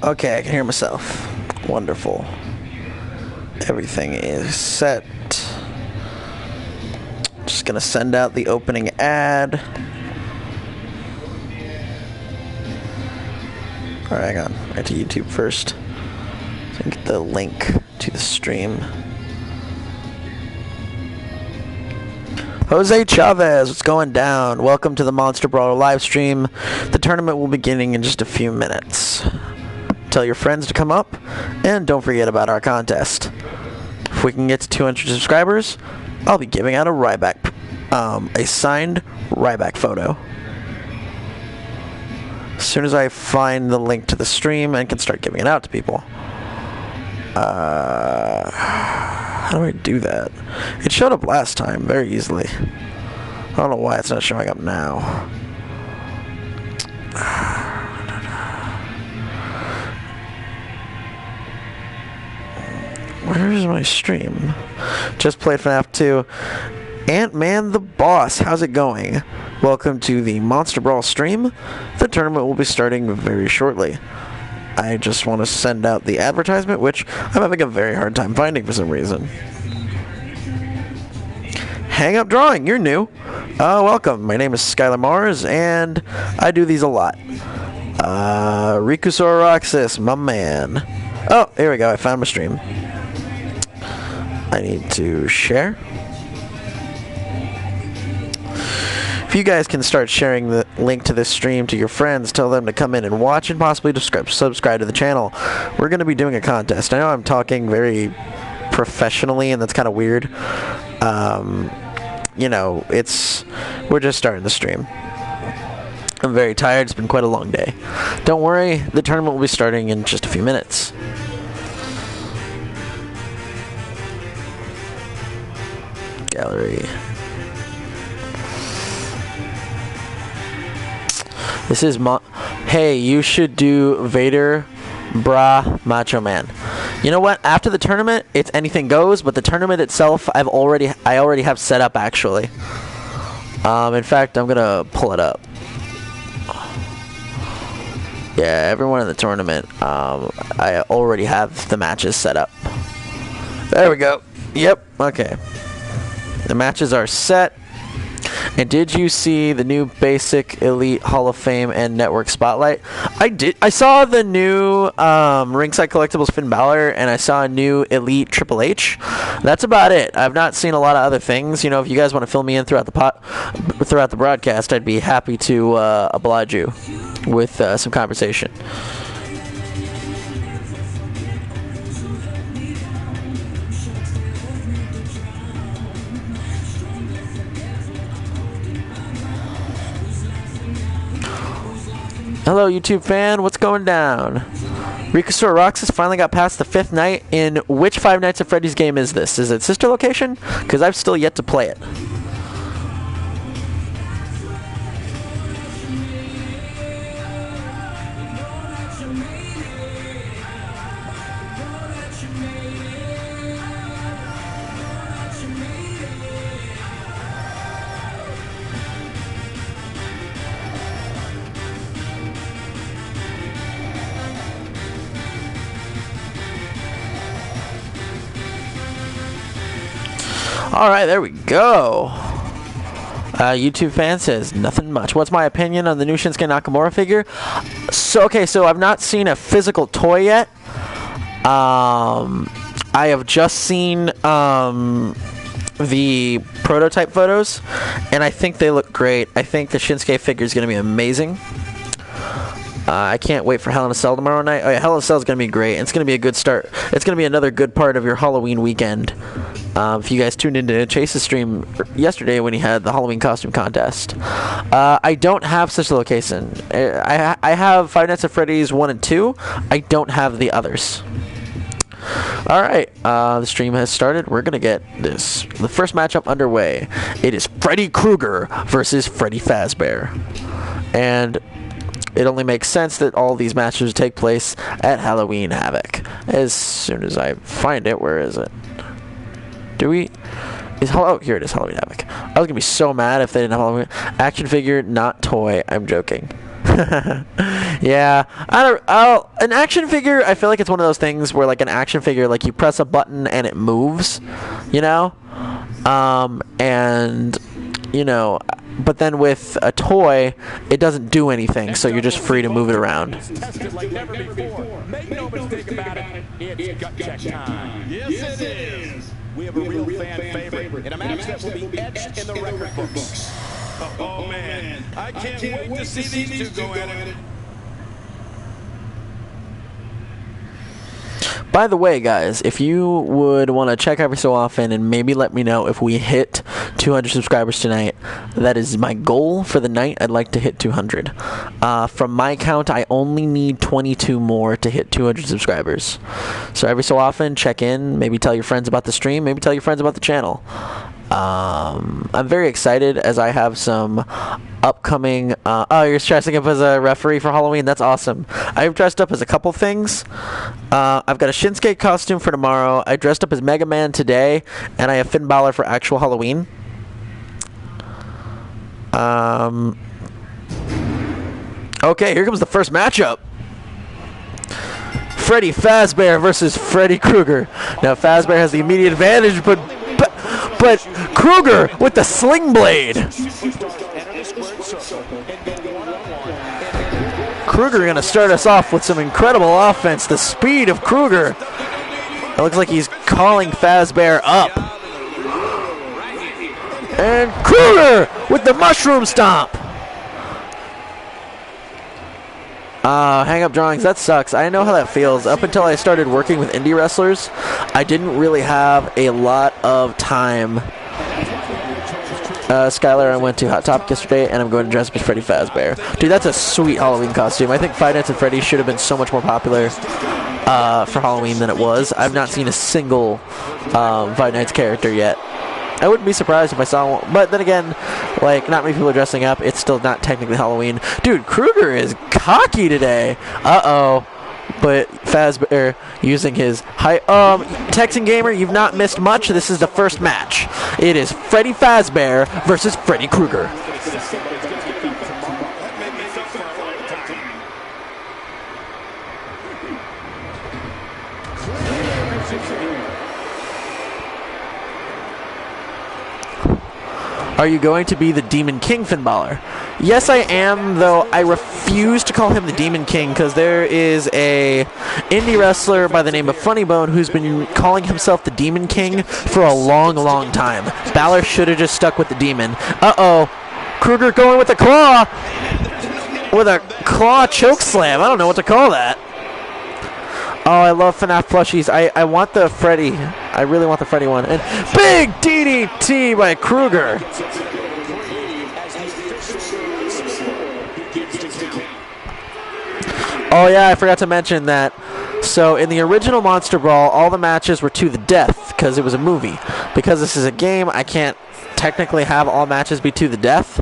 Okay, I can hear myself. Wonderful. Everything is set. Just gonna send out the opening ad. Alright, hang on. Right to YouTube first. So I can get the link to the stream. Jose Chavez, what's going down? Welcome to the Monster Brawl live stream. The tournament will be beginning in just a few minutes. Tell your friends to come up, and don't forget about our contest. If we can get to 200 subscribers, I'll be giving out a Ryback, a signed Ryback photo. As soon as I find the link to the stream and can start giving it out to people. How do I do that? It showed up last time very easily. I don't know why it's not showing up now. Where is my stream? Just played FNAF 2. Ant-Man the Boss, how's it going? Welcome to the Monster Brawl stream. The tournament will be starting very shortly. I just want to send out the advertisement, which I'm having a very hard time finding for some reason. Hang Up Drawing, you're new. Welcome. My name is Skylar Mars, and I do these a lot. Rikusoroxis, my man. Oh, here we go. I found my stream. I need to share. If you guys can start sharing the link to this stream to your friends, tell them to come in and watch and possibly subscribe to the channel. We're going to be doing a contest. I know I'm talking very professionally, and that's kind of weird. You know, we're just starting the stream. I'm very tired. It's been quite a long day. Don't worry, the tournament will be starting in just a few minutes. Gallery. This is hey, you should do Vader, Bra, Macho Man. You know what? After the tournament, it's anything goes, but the tournament itself, I already have set up actually. In fact, I'm gonna pull it up. Yeah, everyone in the tournament, I already have the matches set up. There we go. Yep. Okay. The matches are set. And did you see the new Basic, Elite, Hall of Fame, and Network Spotlight? I did. I saw the new Ringside Collectibles Finn Balor, and I saw a new Elite Triple H. That's about it. I've not seen a lot of other things. You know, if you guys want to fill me in throughout the broadcast, I'd be happy to oblige you with some conversation. Hello, YouTube fan. What's going down? Rikusoroxis finally got past the 5th night. In which Five Nights at Freddy's game is this? Is it Sister Location? Because I've still yet to play it. Alright, there we go. YouTube fan says, nothing much. What's my opinion on the new Shinsuke Nakamura figure? So I've not seen a physical toy yet. I have just seen the prototype photos, and I think they look great. I think the Shinsuke figure is going to be amazing. I can't wait for Hell in a Cell tomorrow night. Oh yeah, Hell in a Cell is going to be great. It's going to be a good start. It's going to be another good part of your Halloween weekend. If you guys tuned into Chase's stream yesterday when he had the Halloween costume contest. I don't have such a location. I have Five Nights at Freddy's 1 and 2. I don't have the others. Alright, the stream has started. We're going to get the first matchup underway. It is Freddy Krueger versus Freddy Fazbear. And it only makes sense that all these matches take place at Halloween Havoc. As soon as I find it, where is it? Oh, here it is, Halloween Havoc. I was going to be so mad if they didn't have Halloween. Action figure, not toy. I'm joking. Yeah, an action figure, I feel like it's one of those things where, like, an action figure, like, you press a button and it moves, you know? And, you know, but then with a toy, it doesn't do anything, so you're just free to move it around. Tested like never before. Make no mistake about it, it's gut check time. Yes, it is. We have a real fan favorite in a match that will be etched in the record books. Oh, man. I can't wait to see these two go at it. By the way, guys, if you would want to check every so often and maybe let me know if we hit 200 subscribers tonight, that is my goal for the night. I'd like to hit 200. From my count, I only need 22 more to hit 200 subscribers. So every so often, check in, maybe tell your friends about the stream, maybe tell your friends about the channel. I'm very excited as I have some upcoming oh, you're dressing up as a referee for Halloween. That's awesome. I've dressed up as a couple things. I've got a Shinsuke costume for tomorrow. I dressed up as Mega Man today, and I have Finn Balor for actual Halloween. Okay, here comes the first matchup. Freddy Fazbear versus Freddy Krueger. Now Fazbear has the immediate advantage, but Krueger with the sling blade. Krueger going to start us off with some incredible offense. The speed of Krueger. It looks like he's calling Fazbear up. And Krueger with the mushroom stomp. Hang up drawings, that sucks. I know how that feels. Up until I started working with indie wrestlers, I didn't really have a lot of time. Skylar, I went to Hot Topic yesterday, and I'm going to dress up as Freddy Fazbear. Dude, that's a sweet Halloween costume. I think Five Nights at Freddy's should have been so much more popular for Halloween than it was. I've not seen a single Five Nights character yet. I wouldn't be surprised if I saw one, but then again, like, not many people are dressing up. It's still not technically Halloween. Dude, Krueger is cocky today. Uh-oh. But Fazbear using his high... Texan Gamer, you've not missed much. This is the first match. It is Freddy Fazbear versus Freddy Krueger. Are you going to be the Demon King, Finn Balor? Yes, I am, though I refuse to call him the Demon King because there is a indie wrestler by the name of Funny Bone who's been calling himself the Demon King for a long, long time. Balor should have just stuck with the Demon. Uh-oh. Krueger going with a claw. With a claw choke slam. I don't know what to call that. Oh, I love FNAF plushies. I want the Freddy. I really want the Freddy one. And big DDT by Krueger. Oh, yeah, I forgot to mention that. So, in the original Monster Brawl, all the matches were to the death because it was a movie. Because this is a game, I can't technically have all matches be to the death.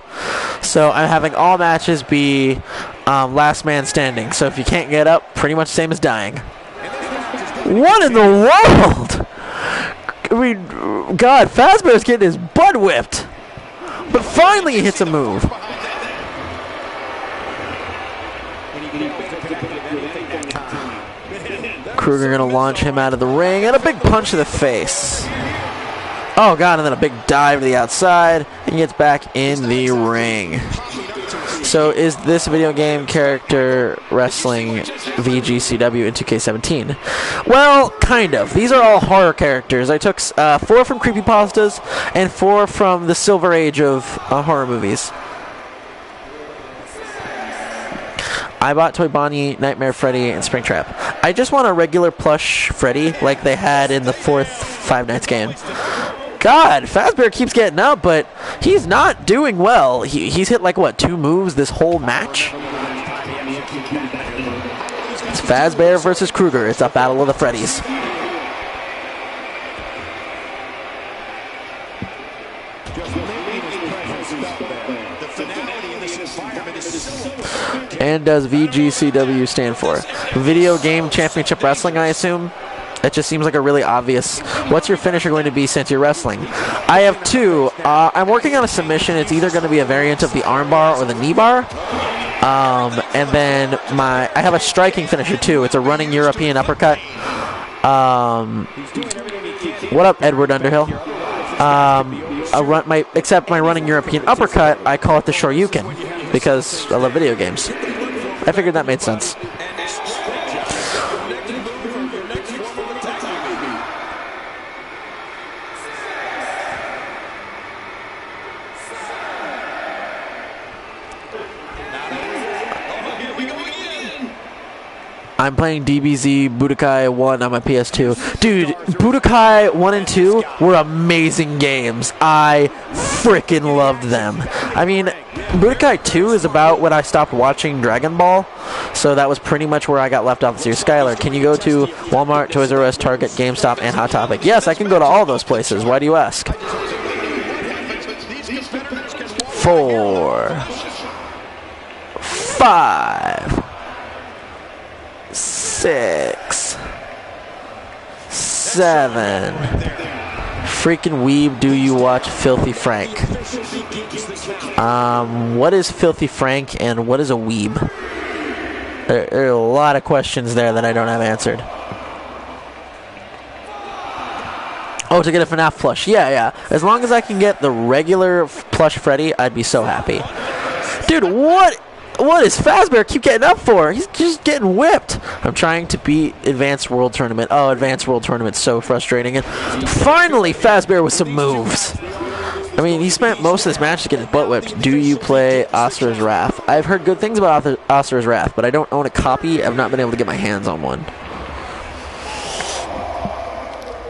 So, I'm having all matches be last man standing. So, if you can't get up, pretty much same as dying. What in the world? I mean, God, Fazbear's getting his butt whipped. But finally he hits a move. Krueger going to launch him out of the ring. And a big punch to the face. Oh, God, and then a big dive to the outside. And he gets back in the ring. So is this video game character wrestling VGCW in 2K17? Well, kind of. These are all horror characters. I took 4 from creepypastas and 4 from the Silver Age of horror movies. I bought Toy Bonnie, Nightmare Freddy, and Springtrap. I just want a regular plush Freddy like they had in the 4th Five Nights game. God, Fazbear keeps getting up, but he's not doing well. He's hit like, what, 2 moves this whole match? It's Fazbear versus Krueger. It's a battle of the Freddys. And does VGCW stand for? Video Game Championship Wrestling, I assume? It just seems like a really obvious. What's your finisher going to be since you're wrestling? I have 2. I'm working on a submission. It's either going to be a variant of the armbar or the knee bar. And then I have a striking finisher too. It's a running European uppercut. What up, Edward Underhill? Except my running European uppercut, I call it the Shoryuken because I love video games. I figured that made sense. I'm playing DBZ Budokai 1 on my PS2. Dude, Budokai 1 and 2 were amazing games. I freaking loved them. I mean, Budokai 2 is about when I stopped watching Dragon Ball, so that was pretty much where I got left off the series. Skylar, can you go to Walmart, Toys R Us, Target, GameStop, and Hot Topic? Yes, I can go to all those places. Why do you ask? 4, 5, 6, 7. Freaking weeb, do you watch Filthy Frank? What is Filthy Frank and what is a weeb? There are a lot of questions there that I don't have answered. Oh, to get a FNAF plush. Yeah. As long as I can get the regular plush Freddy, I'd be so happy. Dude, what is Fazbear keep getting up for? He's just getting whipped. I'm trying to beat Advanced World Tournament. Oh, Advanced World Tournament's so frustrating. And finally, Fazbear with some moves. I mean, he spent most of this match to get his butt whipped. Do you play Asura's Wrath? I've heard good things about Asura's Wrath, but I don't own a copy. I've not been able to get my hands on one.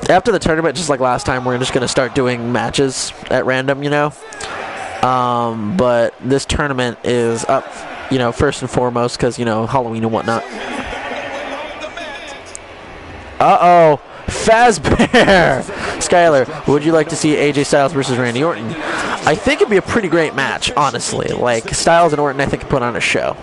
After the tournament, just like last time, we're just going to start doing matches at random, you know? But this tournament is up, you know, first and foremost because, you know, Halloween and whatnot. Uh-oh. Fazbear! Skylar, would you like to see AJ Styles versus Randy Orton? I think it'd be a pretty great match, honestly. Like, Styles and Orton, I think, could put on a show.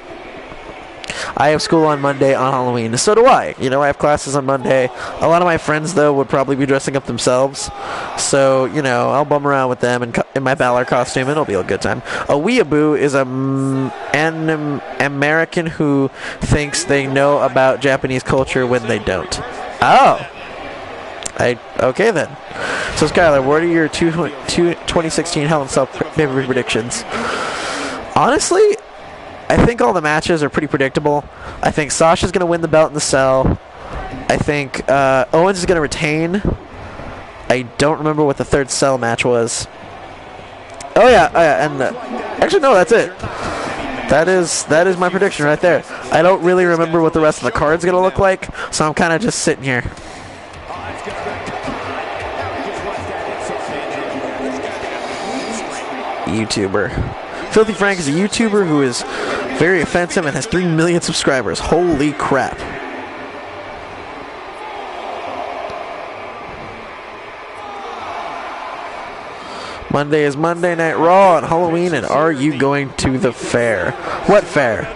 I have school on Monday on Halloween. So do I. You know, I have classes on Monday. A lot of my friends, though, would probably be dressing up themselves. So, you know, I'll bum around with them in my Valor costume, and it'll be a good time. A weeaboo is an American who thinks they know about Japanese culture when they don't. Oh. Okay, then. So, Skylar, what are your 2016 Hell in Cell pay-per-view predictions? Honestly, I think all the matches are pretty predictable. I think Sasha's going to win the belt in the Cell. I think Owens is going to retain. I don't remember what the third Cell match was. Oh yeah, and actually no, that's it. That is my prediction right there. I don't really remember what the rest of the card's going to look like, so I'm kind of just sitting here. YouTuber. Filthy Frank is a YouTuber who is very offensive and has 3 million subscribers. Holy crap. Monday is Monday Night Raw on Halloween, and are you going to the fair? What fair?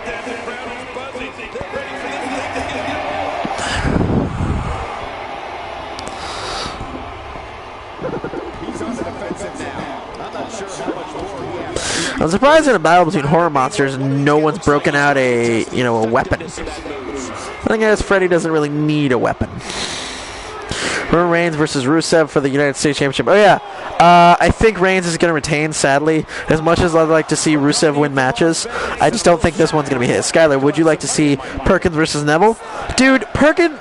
I'm surprised in a battle between horror monsters no one's broken out a weapon. I guess Freddy doesn't really need a weapon. Roman Reigns versus Rusev for the United States Championship. Oh yeah, I think Reigns is going to retain, sadly. As much as I'd like to see Rusev win matches, I just don't think this one's going to be his. Skylar, would you like to see Perkins versus Neville? Dude, Perkins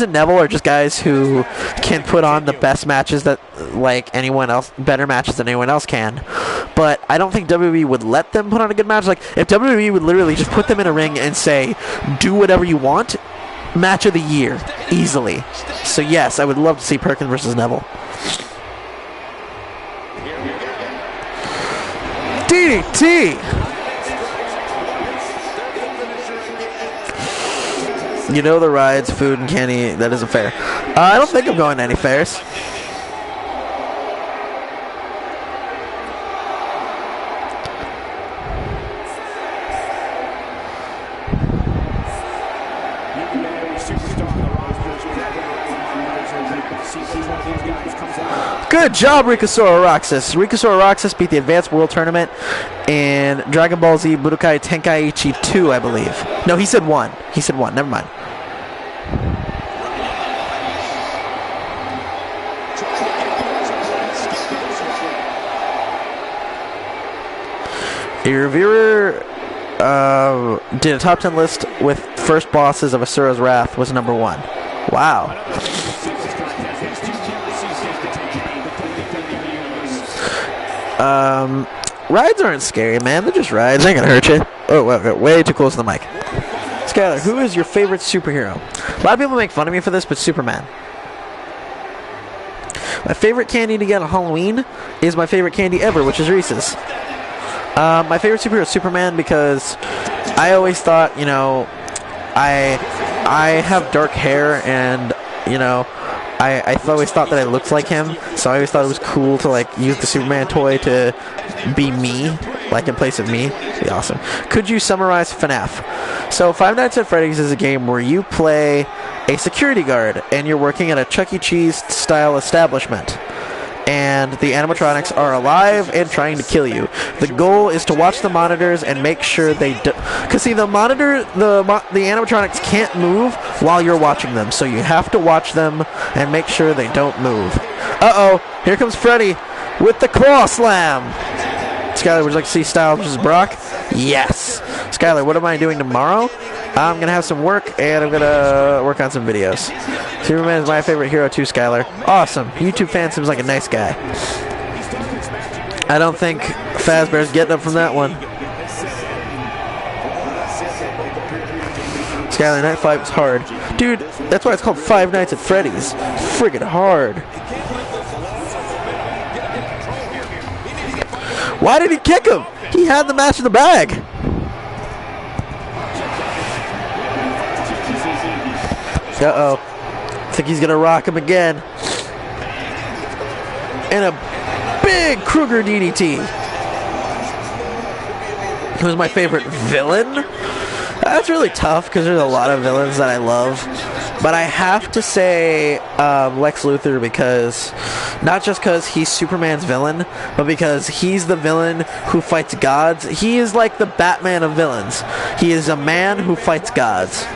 and Neville are just guys who can put on the best matches that, like anyone else, better matches than anyone else can. But I don't think WWE would let them put on a good match. Like, if WWE would literally just put them in a ring and say, do whatever you want, match of the year, easily. So yes, I would love to see Perkins versus Neville. DDT! You know the rides, food, and candy. That isn't fair. I don't think I'm going to any fairs. Good job, Rikusaur Roxas. Rikusaur Roxas beat the Advanced World Tournament in Dragon Ball Z Budokai Tenkaichi 2, I believe. No, he said 1. He said 1. Never mind. A reviewer did a top 10 list with first bosses of Asura's Wrath was number 1. Wow. Rides aren't scary, man. They're just rides. They ain't gonna hurt you. Oh, way too close to the mic. Skylar, who is your favorite superhero? A lot of people make fun of me for this, but Superman. My favorite candy to get on Halloween is my favorite candy ever, which is Reese's. My favorite superhero is Superman because I always thought, you know, I have dark hair and, you know, I always thought that I looked like him, so I always thought it was cool to, like, use the Superman toy to be me, like, in place of me. It'd be awesome. Could you summarize FNAF? So, Five Nights at Freddy's is a game where you play a security guard, and you're working at a Chuck E. Cheese-style establishment. And the animatronics are alive and trying to kill you. The goal is to watch the monitors and make sure they do. Because see, the animatronics can't move while you're watching them, so you have to watch them and make sure they don't move. Uh-oh, here comes Freddy with the claw slam. Skylar, would you like to see Styles vs. Brock? Yes. Skylar, what am I doing tomorrow? I'm going to have some work, and I'm going to work on some videos. Superman is my favorite hero too, Skylar. Awesome. YouTube fan seems like a nice guy. I don't think Fazbear's getting up from that one. Skylar, Night 5 is hard. Dude, that's why it's called Five Nights at Freddy's. Friggin' hard. Why did he kick him? He had the match in the bag. Uh-oh. I think he's going to rock him again. And a big Kruger DDT. Who's my favorite villain? That's really tough because there's a lot of villains that I love. But I have to say Lex Luthor because, not just because he's Superman's villain, but because he's the villain who fights gods. He is like the Batman of villains. He is a man who fights gods.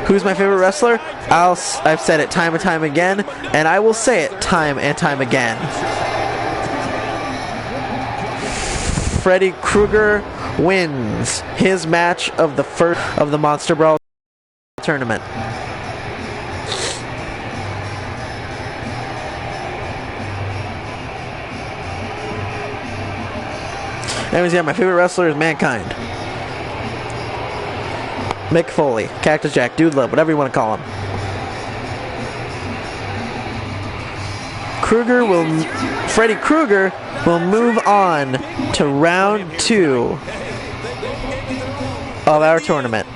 Who's my favorite wrestler? I've said it time and time again, and I will say it time and time again. Freddy Krueger wins his match of the first of the Monster Brawl tournament. Anyways, yeah, my favorite wrestler is Mankind. Mick Foley, Cactus Jack, Dude Love, whatever you want to call him. Freddy Krueger will move on to round 2 of our tournament.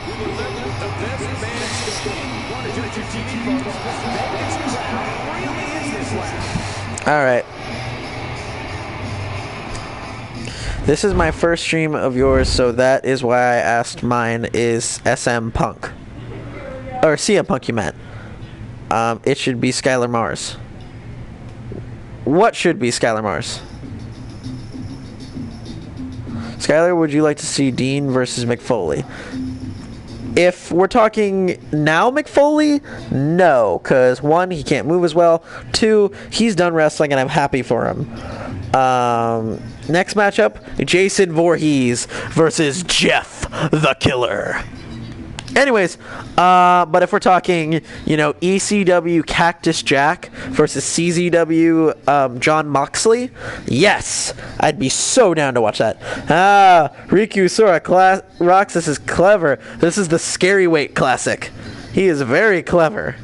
Alright. This is my first stream of yours, so that is why I asked mine is SM Punk. Or CM Punk, you meant. It should be Skylar Mars. What should be Skylar Mars? Skylar, would you like to see Dean versus McFoley? If we're talking now McFoley, no, because 1, he can't move as well. 2, he's done wrestling and I'm happy for him. Next matchup, Jason Voorhees versus Jeff the Killer. Anyways, but if we're talking, you know, ECW Cactus Jack versus CZW John Moxley, yes, I'd be so down to watch that. Riku Sora Roxas is clever. This is the Scary Weight Classic. He is very clever.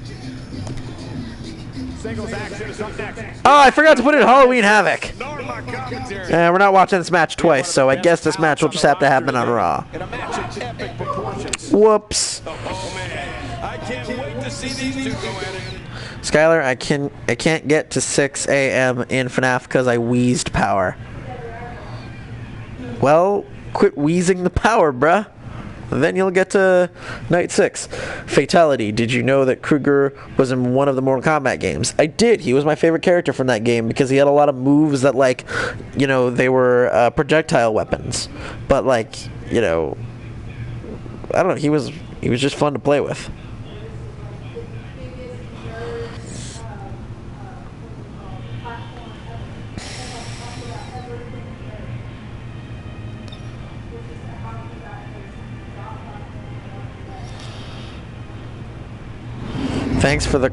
Oh, I forgot to put in Halloween Havoc. We're not watching this match twice, so I guess this match will just have to happen on Raw. Whoops. Skylar, I can't get to 6 a.m. in FNAF because I wheezed power. Well, quit wheezing the power, bruh. then you'll get to Night 6. Fatality. Did you know that Kruger was in one of the Mortal Kombat games? I did. He was my favorite character from that game because he had a lot of moves that, like, you know, they were projectile weapons. But, like, you know, I don't know. He was just fun to play with. Thanks for the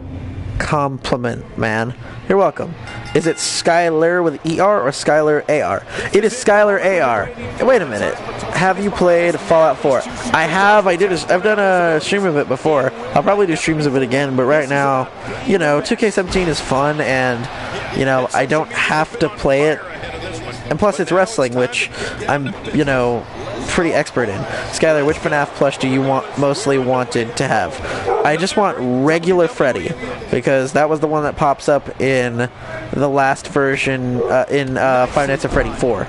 compliment, man. You're welcome. Is it Skylar with ER or Skylar AR? It is Skylar AR. Wait a minute. Have you played Fallout 4? I have. I've done a stream of it before. I'll probably do streams of it again, but right now, you know, 2K17 is fun, and, you know, I don't have to play it. And plus, it's wrestling, which I'm, you know, pretty expert in. Skylar, which FNAF plush do you mostly wanted to have? I just want regular Freddy, because that was the one that pops up in the last version in Five Nights at Freddy 4.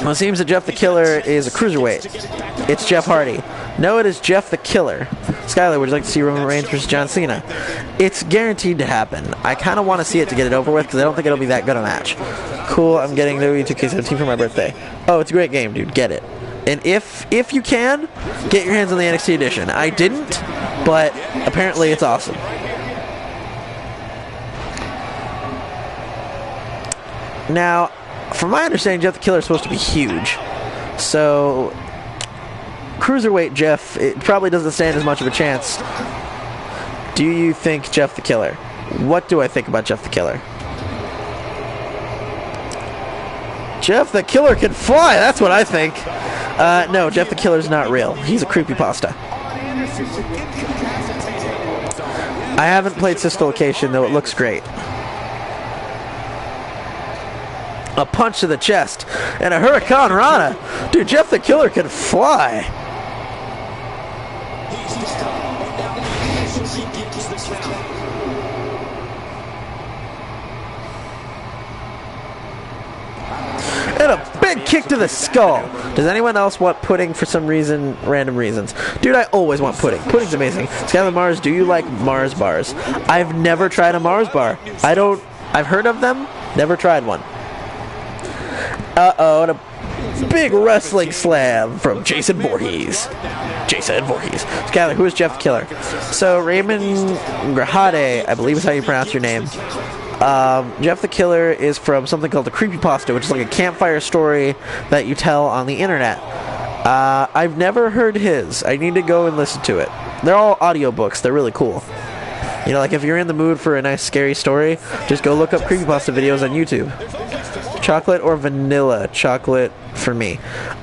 Well, it seems that Jeff the Killer is a cruiserweight. It's Jeff Hardy. No, it is Jeff the Killer. Skylar, would you like to see Roman Reigns versus John Cena? It's guaranteed to happen. I kind of want to see it to get it over with, because I don't think it'll be that good a match. Cool, I'm getting WWE 2K17 for my birthday. Oh, it's a great game, dude. Get it. And if you can, get your hands on the NXT edition. I didn't, but apparently it's awesome. Now, from my understanding, Jeff the Killer is supposed to be huge. So, Cruiserweight Jeff, it probably doesn't stand as much of a chance. Do you think Jeff the Killer? What do I think about Jeff the Killer? Jeff the Killer can fly, that's what I think. No, Jeff the Killer's not real. He's a creepypasta. I haven't played Sister Location, though it looks great. A punch to the chest and a Hurricane Rana. Dude, Jeff the Killer can fly. And a big kick to the skull. Does anyone else want pudding for some reason, random reasons? Dude, I always want pudding. Pudding's amazing. Skylar Mars, do you like Mars bars? I've never tried a Mars bar. I've heard of them, never tried one. Uh-oh, and a big wrestling slam from Jason Voorhees. Skylar, who is Jeff the Killer? So, Raymond Grajade, I believe is how you pronounce your name. Jeff the Killer is from something called a creepypasta, which is like a campfire story that you tell on the internet. I've never heard his. I need to go and listen to it. They're all audiobooks. They're really cool. You know, like if you're in the mood for a nice scary story, just go look up creepypasta videos on YouTube. Chocolate or vanilla? Chocolate for me.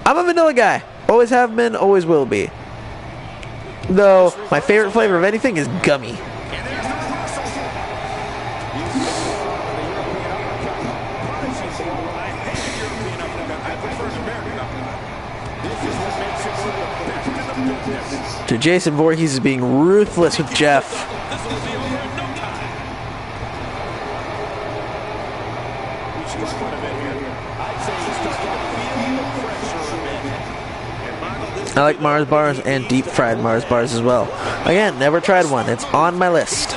I'm a vanilla guy. Always have been, always will be. Though, my favorite flavor of anything is gummy. Dude, Jason Voorhees is being ruthless with Jeff. I like Mars bars and deep fried Mars bars as well. Again, never tried one. It's on my list.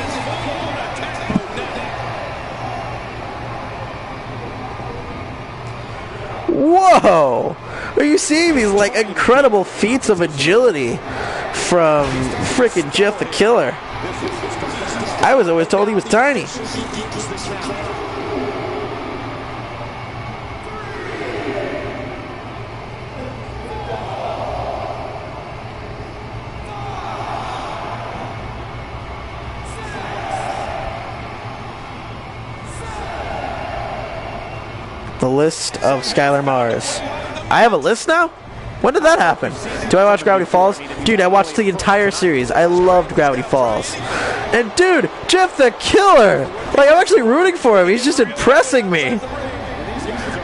Whoa! Are you seeing these like incredible feats of agility from frickin' Jeff the Killer? I was always told he was tiny. The list of Skylar Mars. I have a list now? When did that happen? Do I watch Gravity Falls? Dude, I watched the entire series. I loved Gravity Falls. And dude, Jeff the Killer! Like, I'm actually rooting for him. He's just impressing me.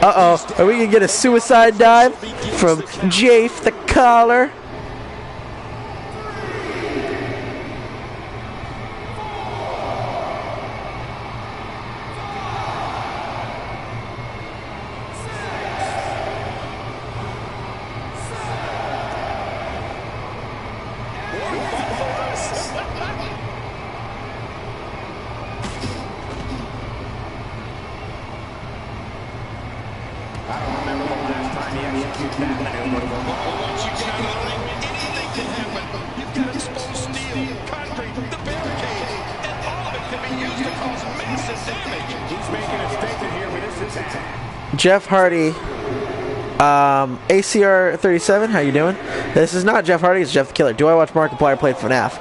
Uh-oh. Are we gonna get a suicide dive from Jafe the Killer? time he executes that maneuver. Once you get out of the ring, anything can happen. You've got exposed steel, concrete, the barricades, and all of it can be used to cause massive damage. He's making a statement here with this attack. Jeff Hardy, ACR 37, how you doing? This is not Jeff Hardy, it's Jeff the Killer. Do I watch Markiplier play FNAF?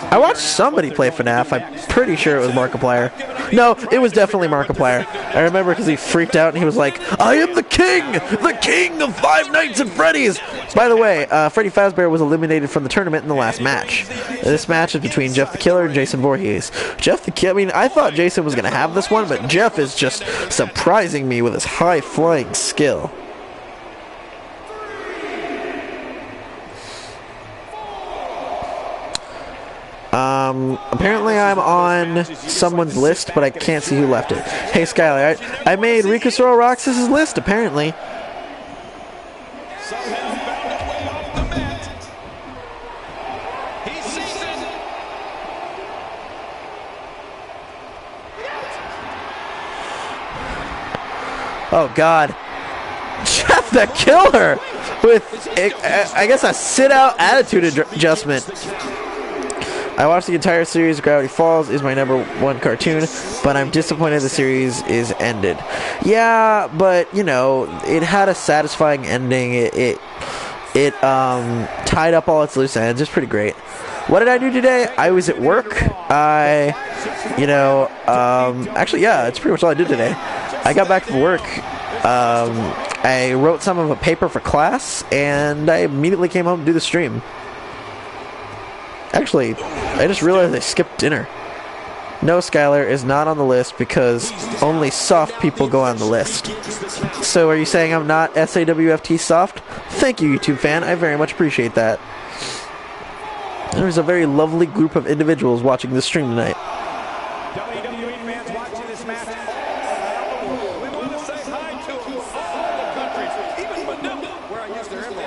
I watched somebody play FNAF. I'm pretty sure it was Markiplier. No, it was definitely Markiplier. I remember because he freaked out and he was like, I am the king of Five Nights at Freddy's. By the way, Freddy Fazbear was eliminated from the tournament in the last match. This match is between Jeff the Killer and Jason Voorhees. Jeff the Killer, I mean, I thought Jason was going to have this one, but Jeff is just surprising me with his high-flying skill. Apparently I'm on someone's list, but I can't see who left it. Hey, Skylar, I made Ricosoro Roxas' list, apparently. Oh, God. Jeff the Killer with, I guess, a sit-out attitude adjustment. I watched the entire series. Gravity Falls is my #1 cartoon, but I'm disappointed the series is ended. Yeah, but, you know, it had a satisfying ending. It tied up all its loose ends. It's pretty great. What did I do today? I was at work. Actually, yeah, it's pretty much all I did today. I got back from work. I wrote some of a paper for class, and I immediately came home to do the stream. Actually, I just realized I skipped dinner. No, Skylar is not on the list because only soft people go on the list. So are you saying I'm not SAWFT soft? Thank you, YouTube fan. I very much appreciate that. There's a very lovely group of individuals watching this stream tonight. WWE fans watching this match all around the world. We want to say hi to them from all the countries, even Manila, where I used their emblem.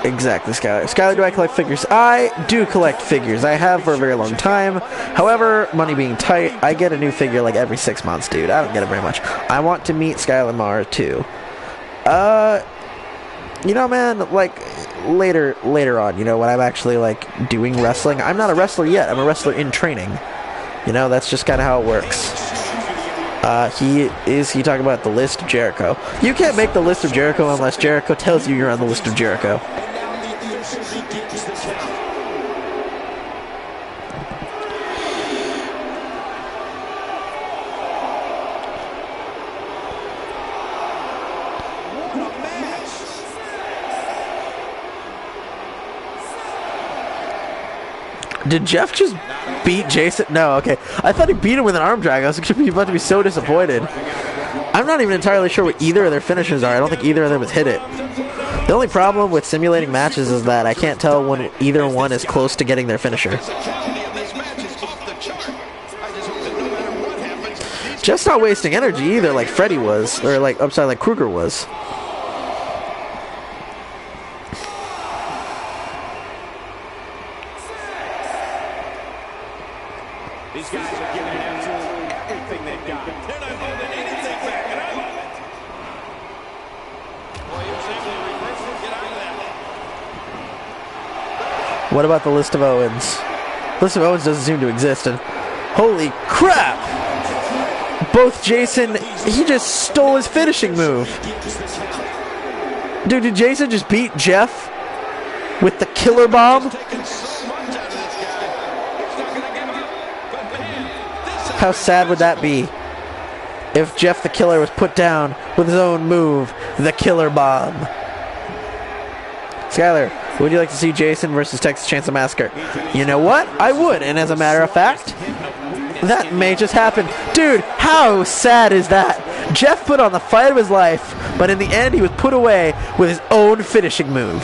Exactly, Skylar. Skylar, do I collect figures? I do collect figures. I have for a very long time. However, money being tight, I get a new figure like every 6 months, dude. I don't get it very much. I want to meet Skylar Mars, too. You know, man, like, later on, you know, when I'm actually, like, doing wrestling. I'm not a wrestler yet. I'm a wrestler in training. You know, that's just kind of how it works. He talking about the list of Jericho. You can't make the list of Jericho unless Jericho tells you you're on the list of Jericho. Did Jeff just beat Jason? No, okay. I thought he beat him with an arm drag. I was about to be so disappointed. I'm not even entirely sure what either of their finishes are. I don't think either of them has hit it. The only problem with simulating matches is that I can't tell when either one is close to getting their finisher. Jeff's not wasting energy either, like Freddy was, or like, I'm sorry, like Kruger was. These guys are giving it absolutely everything they've got. They're not holding anything back, and I love it. Well, he was able to reverse it, get out of that. What about the list of Owens? List of Owens doesn't seem to exist, and holy crap! Both Jason, he just stole his finishing move. Dude, did Jason just beat Jeff with the killer bomb? How sad would that be if Jeff the Killer was put down with his own move, the Killer Bomb? Skylar, would you like to see Jason versus Texas Chainsaw Massacre? You know what? I would, and as a matter of fact, that may just happen. Dude, how sad is that? Jeff put on the fight of his life, but in the end he was put away with his own finishing move.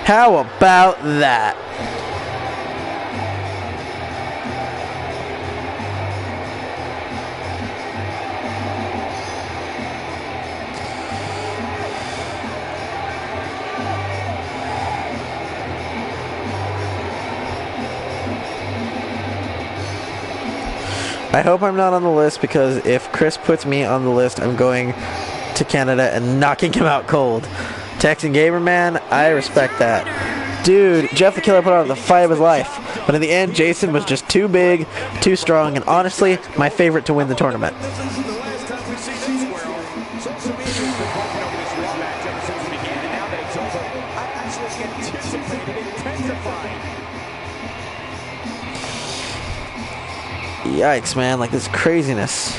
How about that? I hope I'm not on the list, because if Chris puts me on the list, I'm going to Canada and knocking him out cold. Texan Gamer Man, I respect that. Dude, Jeff the Killer put on the fight of his life. But in the end, Jason was just too big, too strong, and honestly, my favorite to win the tournament. Yikes, man, like this craziness.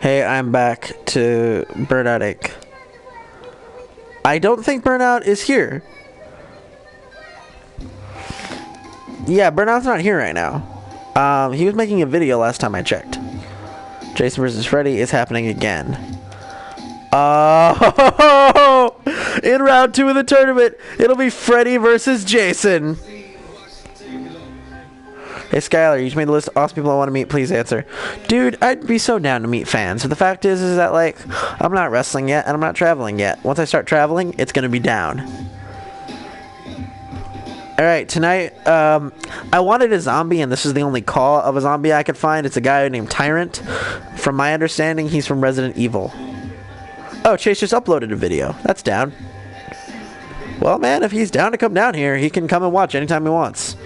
Hey, I'm back to Burnout Inc. I don't think Burnout is here. Yeah, Burnout's not here right now. He was making a video last time I checked. Jason versus Freddy is happening again. Oh, in round 2 of the tournament, it'll be Freddy versus Jason. Hey Skylar, you just made the list of awesome people I want to meet. Please answer. Dude, I'd be so down to meet fans. But the fact is that, like, I'm not wrestling yet, and I'm not traveling yet. Once I start traveling, it's going to be down. Alright, tonight, I wanted a zombie, and this is the only call of a zombie I could find. It's a guy named Tyrant. From my understanding, he's from Resident Evil. Oh, Chase just uploaded a video. That's down. Well, man, if he's down to come down here, he can come and watch anytime he wants.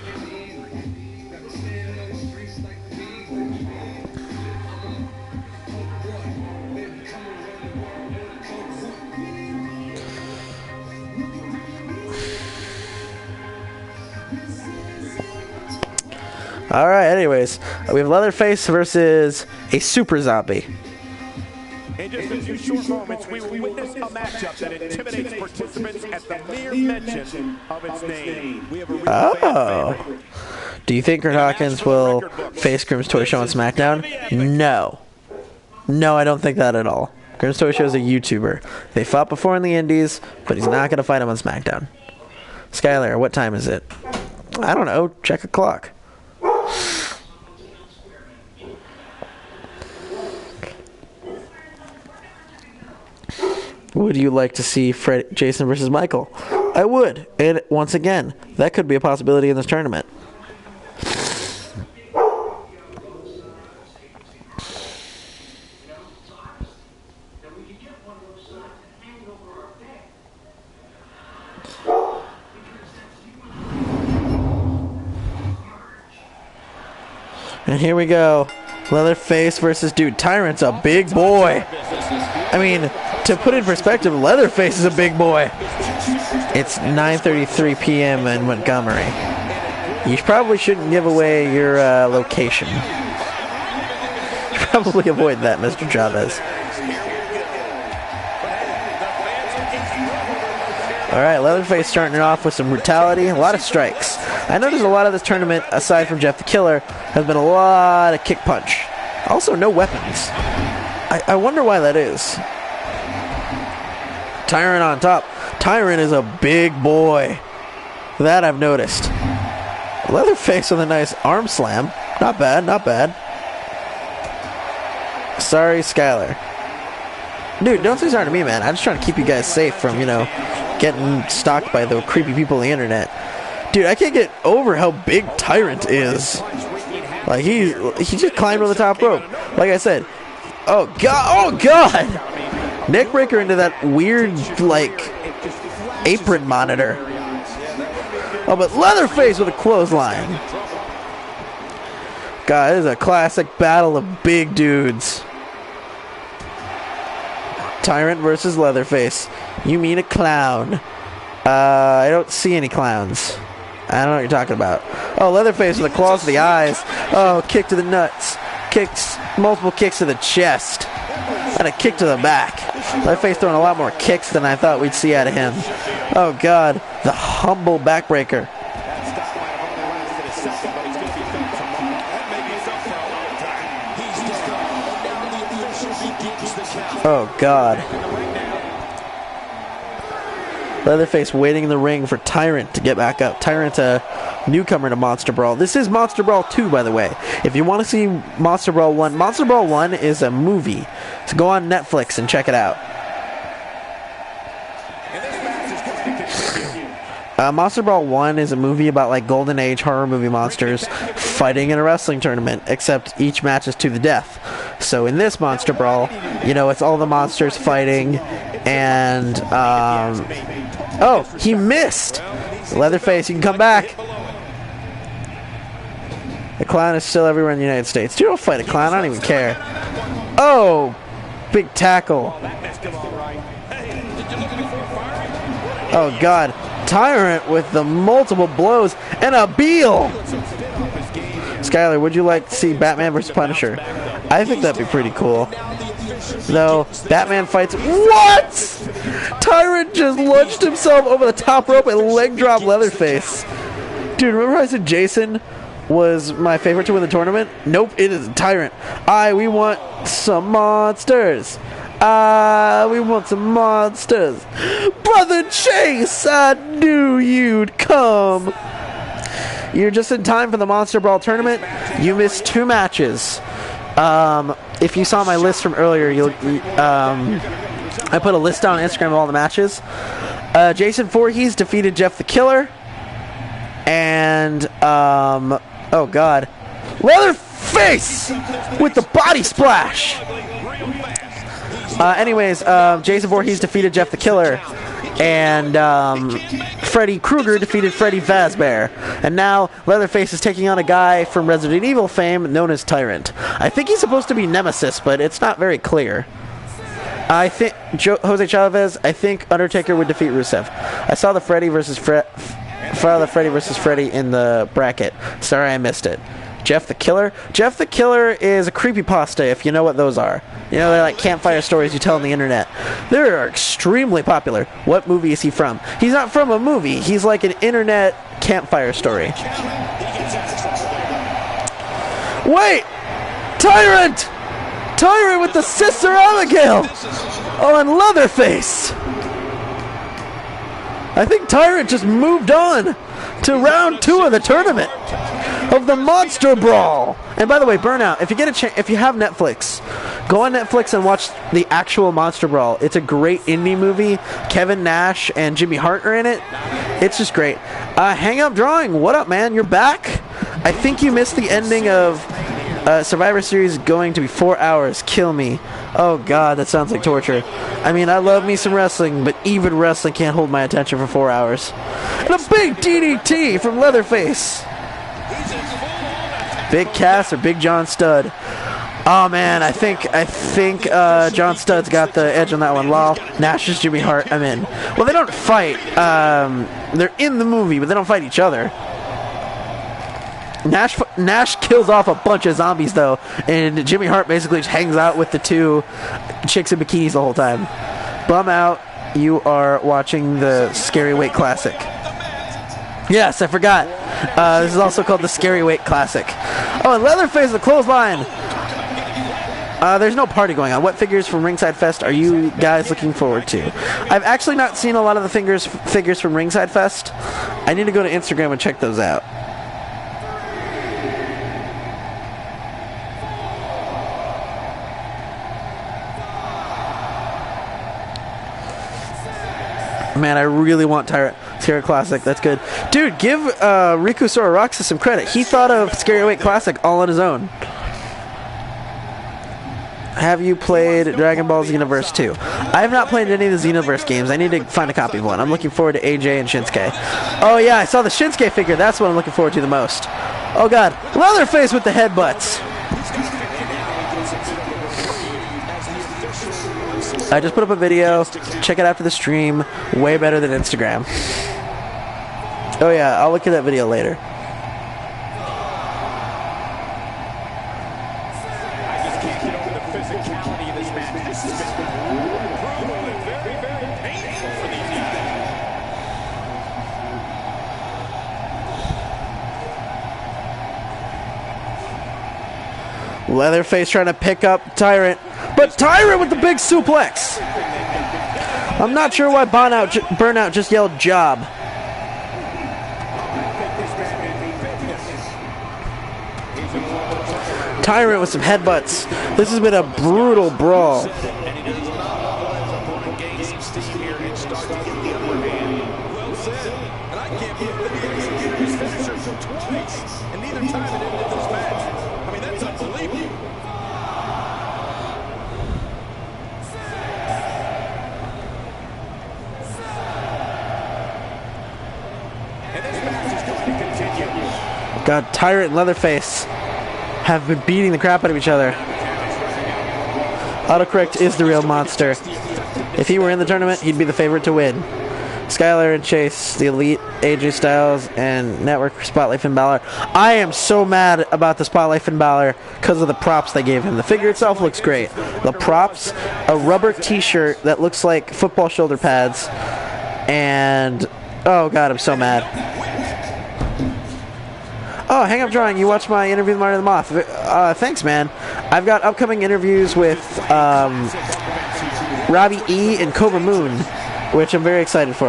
Alright, anyways, we have Leatherface versus a super zombie. In just a few short moments, we will witness a matchup that intimidates participants at the mere mention of its name. We have a real fan favorite. Do you think Kurt Hawkins will face Grimm's Toy Show on SmackDown? No. No, I don't think that at all. Grimm's Toy Show is a YouTuber. They fought before in the Indies, but he's not going to fight him on SmackDown. Skylar, what time is it? I don't know. Check a clock. Would you like to see Jason versus Michael? I would. And once again, that could be a possibility in this tournament. And here we go. Leatherface versus dude. Tyrant's a big boy. I mean, to put in perspective, Leatherface is a big boy. It's 9:33 p.m. in Montgomery. You probably shouldn't give away your location. Probably avoid that, Mr. Chavez. Alright, Leatherface starting it off with some brutality, a lot of strikes. I noticed a lot of this tournament, aside from Jeff the Killer, has been a lot of kick punch. Also, no weapons. I wonder why that is. Tyrant on top. Tyrant is a big boy. That I've noticed. Leatherface with a nice arm slam. Not bad, not bad. Sorry, Skylar. Dude, don't say sorry to me, man. I'm just trying to keep you guys safe from, you know, getting stalked by the creepy people on the internet. Dude, I can't get over how big Tyrant is. Like, he just climbed on the top rope. Like I said, oh god, oh god! Neck breaker into that weird, like, apron monitor. Oh, but Leatherface with a clothesline. God, this is a classic battle of big dudes. Tyrant versus Leatherface. You mean a clown? I don't see any clowns. I don't know what you're talking about. Oh, Leatherface with the claws to the eyes. Oh, kick to the nuts. Kicks, multiple kicks to the chest. And a kick to the back. Leatherface throwing a lot more kicks than I thought we'd see out of him. Oh, God. The humble backbreaker. Oh, God. Leatherface waiting in the ring for Tyrant to get back up. Tyrant, newcomer to Monster Brawl. This is Monster Brawl 2, by the way. If you want to see Monster Brawl 1, Monster Brawl 1 is a movie. So go on Netflix and check it out. Monster Brawl 1 is a movie about like Golden Age horror movie monsters fighting in a wrestling tournament, except each match is to the death. So in this Monster Brawl, you know, it's all the monsters fighting, and oh, he missed! Leatherface, you can come back. The clown is still everywhere in the United States. Dude, don't fight a clown, I don't even care. Oh, big tackle. Oh God. Tyrant with the multiple blows and a Beal. Skylar, would you like to see Batman vs. Punisher? I think that'd be pretty cool. Though, Batman fights... What?! Tyrant just launched himself over the top rope and leg dropped Leatherface. Dude, remember I said Jason was my favorite to win the tournament? Nope, it is Tyrant. We want some monsters. We want some monsters. Brother Chase, I knew you'd come. You're just in time for the Monster Brawl tournament. You missed 2 matches. If you saw my list from earlier, I put a list on Instagram of all the matches. Jason Voorhees defeated Jeff the Killer. And, oh God. Leatherface with the body splash. Anyways, Jason Voorhees defeated Jeff the Killer, and Freddy Krueger defeated Freddy Fazbear. And now Leatherface is taking on a guy from Resident Evil fame known as Tyrant. I think he's supposed to be Nemesis, but it's not very clear. I think Jose Chavez. I think Undertaker would defeat Rusev. I saw the Freddy versus Freddy in the bracket. Sorry, I missed it. Jeff the Killer? Jeff the Killer is a creepypasta, if you know what those are. You know, they're like campfire stories you tell on the internet. They're extremely popular. What movie is he from? He's not from a movie. He's like an internet campfire story. Wait! Tyrant! Tyrant with the Sister Abigail! Oh, and Leatherface! I think Tyrant just moved on to round 2 of the tournament of the Monster Brawl. And by the way, Burnout, if you get a chance, if you have Netflix, go on Netflix and watch the actual Monster Brawl. It's a great indie movie. Kevin Nash and Jimmy Hart are in it. It's just great. Hang Up Drawing, what up, man? You're back? I think you missed the ending of Survivor Series going to be 4 hours. Kill me. Oh God, that sounds like torture. I mean, I love me some wrestling, but even wrestling can't hold my attention for 4 hours. And a big DDT from Leatherface. Big Cass or Big John Studd? Oh man, I think John Studd's got the edge on that one. Lol. Nash is Jimmy Hart. I'm in. Well, they don't fight. They're in the movie, but they don't fight each other. Nash kills off a bunch of zombies though, and Jimmy Hart basically just hangs out with the 2 chicks in bikinis the whole time. Bum out. You are watching the Scary Weight Classic. Yes, I forgot. This is also called the Scary Weight Classic. Oh, and Leatherface, the clothesline. There's no party going on. What figures from Ringside Fest are you guys looking forward to? I've actually not seen a lot of the figures from Ringside Fest. I need to go to Instagram and check those out. Man, I really want Tyrant Classic. That's good. Dude, give Riku Sororoxa some credit. He thought of Scary Weight Classic all on his own. Have you played Dragon Ball Xenoverse 2? I have not played any of the Xenoverse games. I need to find a copy of one. I'm looking forward to AJ and Shinsuke. Oh yeah, I saw the Shinsuke figure. That's what I'm looking forward to the most. Oh God, Leatherface with the headbutts. I just put up a video. Check it after the stream. Way better than Instagram. Oh yeah, I'll look at that video later. I just can't get over the physicality of this match. This has been brutal and very, very painful for these guys. Leatherface trying to pick up Tyrant. But Tyrant with the big suplex. I'm not sure why Burnout just yelled job. Tyrant with some headbutts. This has been a brutal brawl. And he does not let his opponent gain some steam here and start to get the upper hand. Well said. And I can't believe that he executed his finisher twice. And neither time it ended this match. I mean, that's unbelievable. And this match is going to continue. God, Tyrant and Leatherface have been beating the crap out of each other. Autocorrect is the real monster. If he were in the tournament, he'd be the favorite to win. Skylar and Chase, the Elite, AJ Styles, and Network Spotlight Finn Balor. I am so mad about the Spotlight Finn Balor because of the props they gave him. The figure itself looks great. The props, a rubber t-shirt that looks like football shoulder pads, and oh god, I'm so mad. Oh, hang up drawing. You watched my interview with Marty the Moth. Thanks, man. I've got upcoming interviews with Robbie E. and Cobra Moon, which I'm very excited for.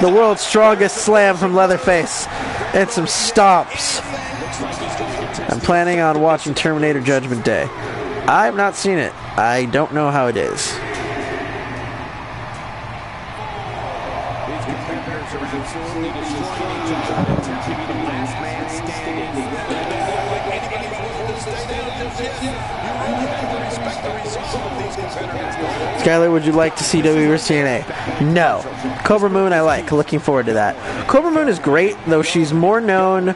The world's strongest slam from Leatherface and some stomps. I'm planning on watching Terminator Judgment Day. I have not seen it. I don't know how it is. Skylar, would you like to see WWE vs. TNA? No. Cobra Moon, I like. Looking forward to that. Cobra Moon is great, though she's more known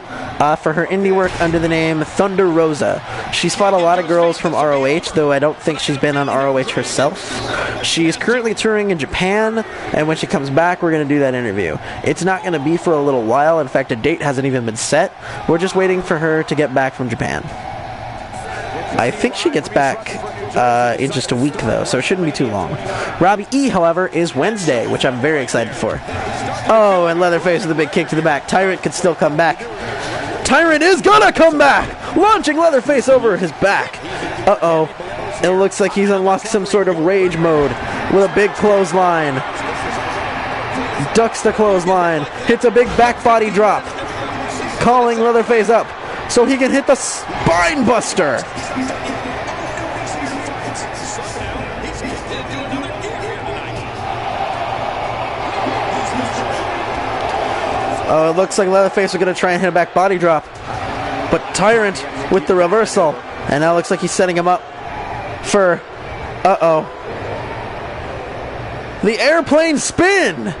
for her indie work under the name Thunder Rosa. She's fought a lot of girls from ROH, though I don't think she's been on ROH herself. She's currently touring in Japan, and when she comes back, we're going to do that interview. It's not going to be for a little while. In fact, a date hasn't even been set. We're just waiting for her to get back from Japan. I think she gets back in just a week, though, so it shouldn't be too long. Robbie E., however, is Wednesday, which I'm very excited for. Oh, and Leatherface with a big kick to the back. Tyrant could still come back. Tyrant is gonna come back! Launching Leatherface over his back. Uh-oh. It looks like he's unlocked some sort of rage mode with a big clothesline. Ducks the clothesline. Hits a big back body drop. Calling Leatherface up so he can hit the spine buster. Oh, it looks like Leatherface are going to try and hit a back body drop. But Tyrant with the reversal. And now it looks like he's setting him up for... Uh-oh. The airplane spin!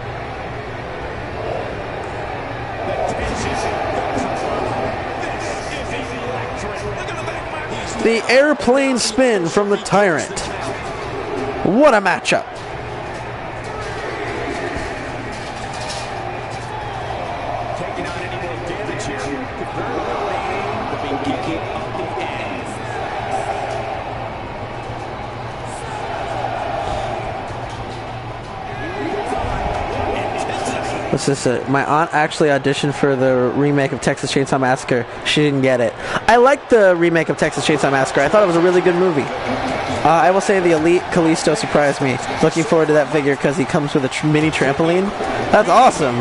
The airplane spin from the Tyrant. What a matchup. What's this? My aunt actually auditioned for the remake of Texas Chainsaw Massacre. She didn't get it. I liked the remake of Texas Chainsaw Massacre. I thought it was a really good movie. I will say the Elite Kalisto surprised me. Looking forward to that figure because he comes with a mini trampoline. That's awesome.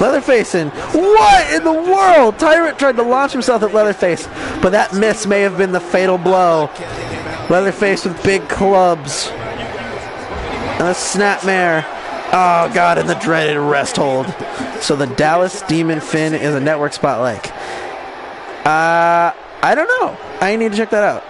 Leatherface in. What in the world? Tyrant tried to launch himself at Leatherface, but that miss may have been the fatal blow. Leatherface with big clubs. And a snapmare. Oh, God, and the dreaded rest hold. So the Dallas Demon Finn is a network spotlight. I don't know. I need to check that out.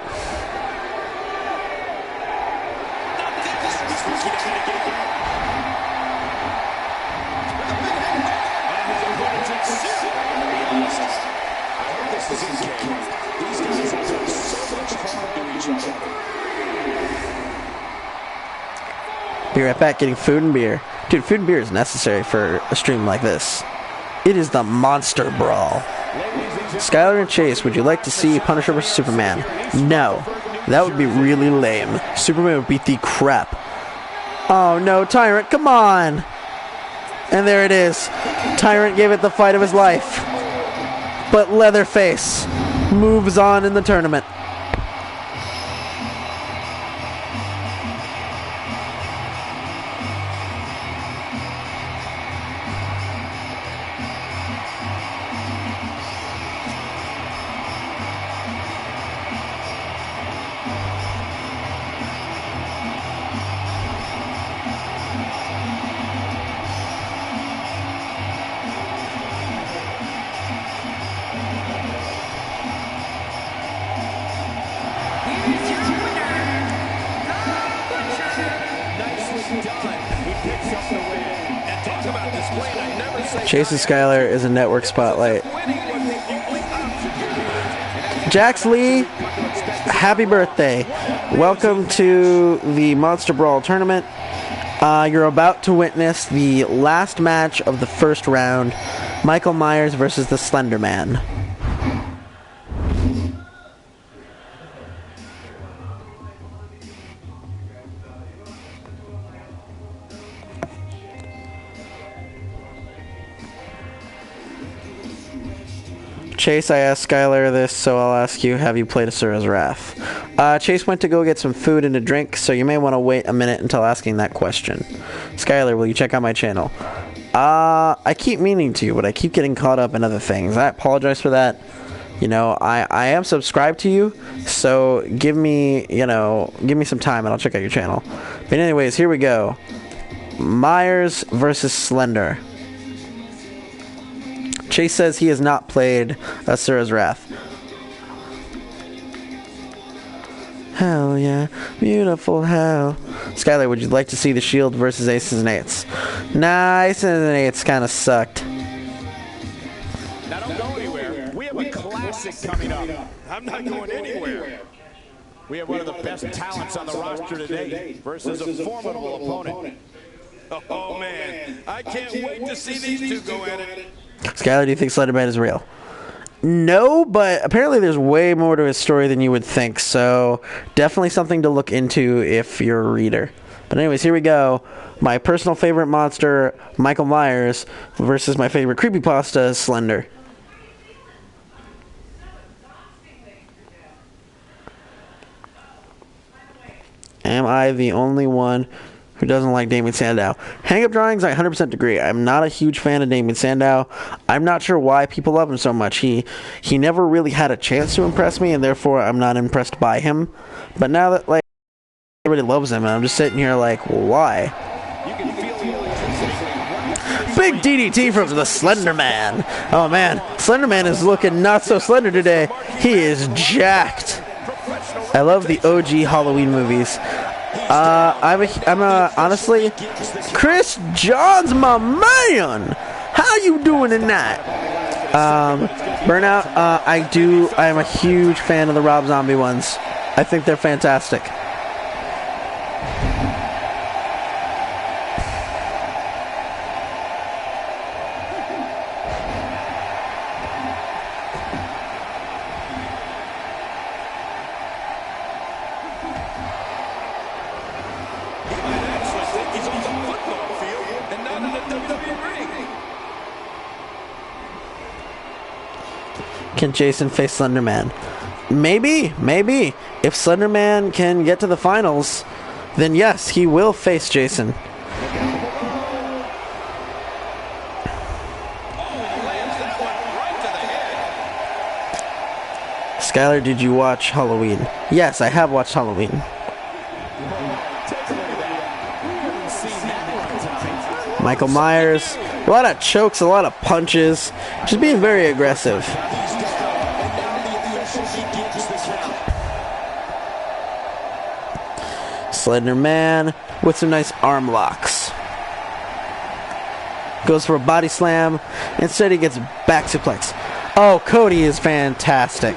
Be right back getting food and beer. Dude, food and beer is necessary for a stream like this. It is the Monster Brawl. Skylar and Chase, would you like to see Punisher vs. Superman? No. That would be really lame. Superman would beat the crap. Oh no, Tyrant, come on! And there it is. Tyrant gave it the fight of his life. But Leatherface moves on in the tournament. Chase and Skylar is a network spotlight. Jax Lee, happy birthday. Welcome to the Monster Brawl tournament. You're about to witness the last match of the first round. Michael Myers versus the Slender Man. Chase, I asked Skylar this, so I'll ask you, have you played Asura's Wrath? Chase went to go get some food and a drink, so you may want to wait a minute until asking that question. Skylar, will you check out my channel? I keep meaning to, but I keep getting caught up in other things. I apologize for that. You know, I am subscribed to you, so give me some time and I'll check out your channel. But anyways, here we go. Myers versus Slender. Chase says he has not played Asura's Wrath. Hell yeah, beautiful hell. Skylar, would you like to see the Shield versus Aces and Eights? Nah, Aces and Eights kind of sucked. Now don't go anywhere. We have a classic coming up. I'm not going anywhere. We have one of the best talents on the roster today versus a formidable opponent. Oh man, I can't wait to see these two go at it. Skylar, do you think Slenderman is real? No, but apparently there's way more to his story than you would think, so definitely something to look into if you're a reader. But anyways, here we go. My personal favorite monster, Michael Myers, versus my favorite creepypasta, Slender. Am I the only one who doesn't like Damien Sandow? Hang-up drawings, I 100% agree. I'm not a huge fan of Damien Sandow. I'm not sure why people love him so much. He never really had a chance to impress me, and therefore I'm not impressed by him. But now that like everybody loves him, and I'm just sitting here like, well, why? Big DDT from the Slender Man. Oh man, Slender Man is looking not so slender today. He is jacked. I love the OG Halloween movies. Honestly, Chris John's my man. How you doing tonight? Burnout, I am a huge fan of the Rob Zombie ones. I think they're fantastic. Can Jason face Slenderman? Maybe. If Slenderman can get to the finals, then yes, he will face Jason. Skylar, did you watch Halloween? Yes, I have watched Halloween. Michael Myers, a lot of chokes, a lot of punches, just being very aggressive. Slender Man with some nice arm locks. Goes for a body slam. Instead he gets back suplex. Oh, Cody is fantastic.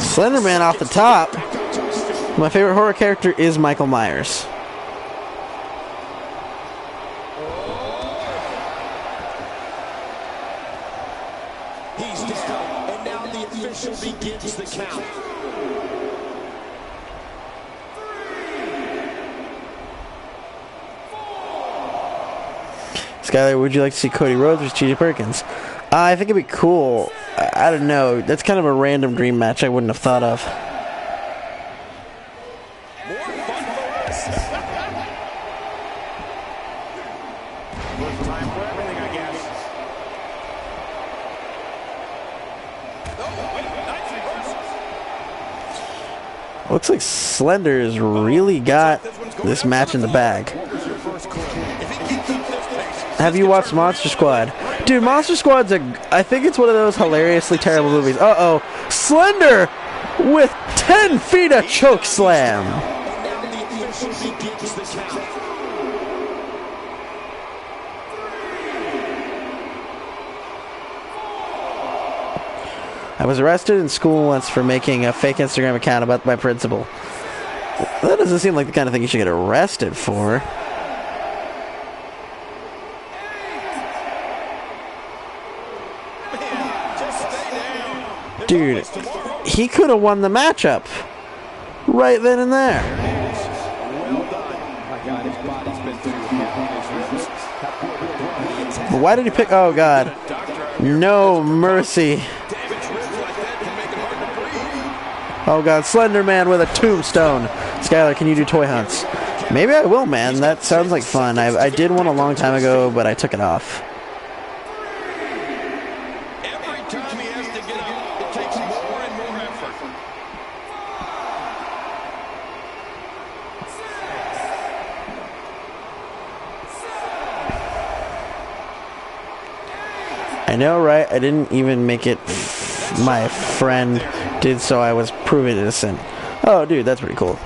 Slenderman off the top. My favorite horror character is Michael Myers. He's down, and now the official begins the count. Skylar, would you like to see Cody Rhodes versus T.J. Perkins? I think it'd be cool. I don't know. That's kind of a random dream match I wouldn't have thought of. Time for everything, I guess. Looks like Slender's really got this match in the bag. Have you watched Monster Squad? Dude, Monster Squad's I think it's one of those hilariously terrible movies. Uh-oh. Slender with 10 feet of choke slam. I was arrested in school once for making a fake Instagram account about my principal. That doesn't seem like the kind of thing you should get arrested for. Dude, he could have won the matchup right then and there. But why did he pick? Oh, God. No mercy. Oh, God. Slender Man with a tombstone. Skylar, can you do toy hunts? Maybe I will, man. That sounds like fun. I did one a long time ago, but I took it off. I know, right? I didn't even make it. My friend did, so I was proven innocent. Oh, dude, that's pretty cool.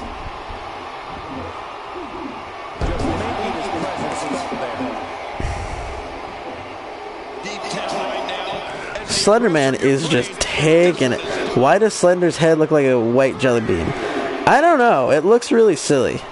Slenderman is just taking it. Why does Slender's head look like a white jelly bean? I don't know. It looks really silly.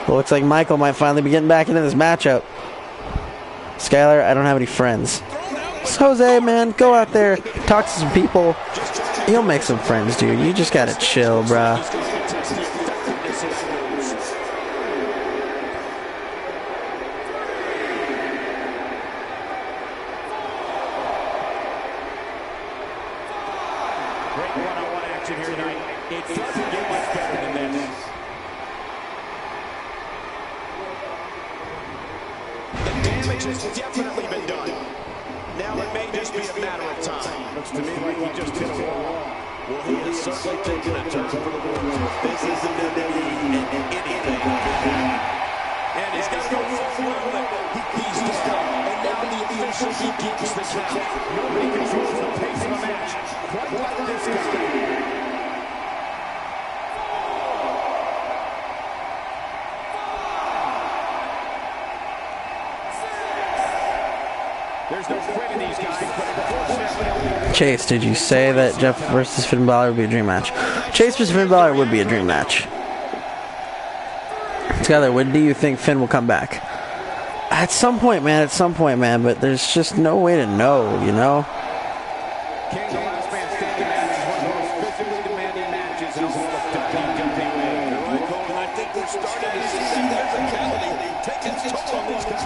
Well, looks like Michael might finally be getting back into this matchup. Skylar, I don't have any friends. So, Jose, man, go out there, talk to some people. You'll make some friends, dude. You just gotta chill, bruh. Great one-on-one action here tonight. It doesn't get much better than this. The damage has definitely been done. Now it may just be a matter of time. Looks to me like he just hit a wall. Well, he has certainly taken a turn for the worse. This isn't going to be anything. And he's got to go forward. He's done. And now the official begins the count. Nobody controls the pace of a match quite like this guy. There's no quitting these guys, but unfortunately... Chase, did you say that Jeff versus Finn Balor would be a dream match? Chase versus Finn Balor would be a dream match. Skylar, when do you think Finn will come back? At some point, man, but there's just no way to know, you know? King, the last man standing match is one of the most physically demanding matches in all of WWE. Right, Cole, and I think we're starting to see that physicality taking its toll on these guys.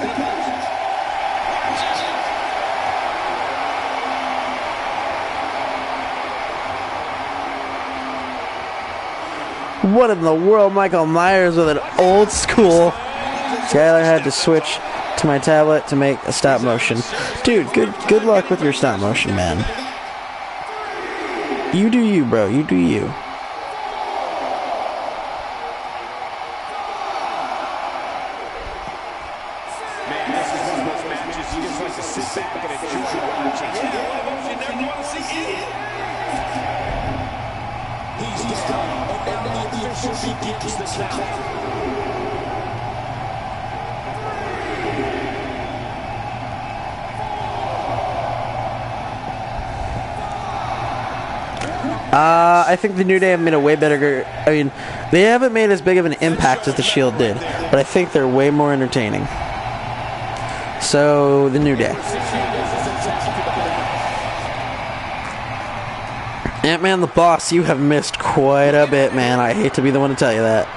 What in the world? Michael Myers with an old school. Skylar had to switch to my tablet to make a stop motion. Dude, good luck with your stop motion, man. You do you, bro. You do you. Man, this is one of those matches you just like to sit back and enjoy watching. Yeah, one of those you never want to see end. He's down, and now the official begins the count. I think the New Day have made a way better... I mean, they haven't made as big of an impact as the Shield did, but I think they're way more entertaining. So, the New Day. Ant-Man the Boss, you have missed quite a bit, man. I hate to be the one to tell you that.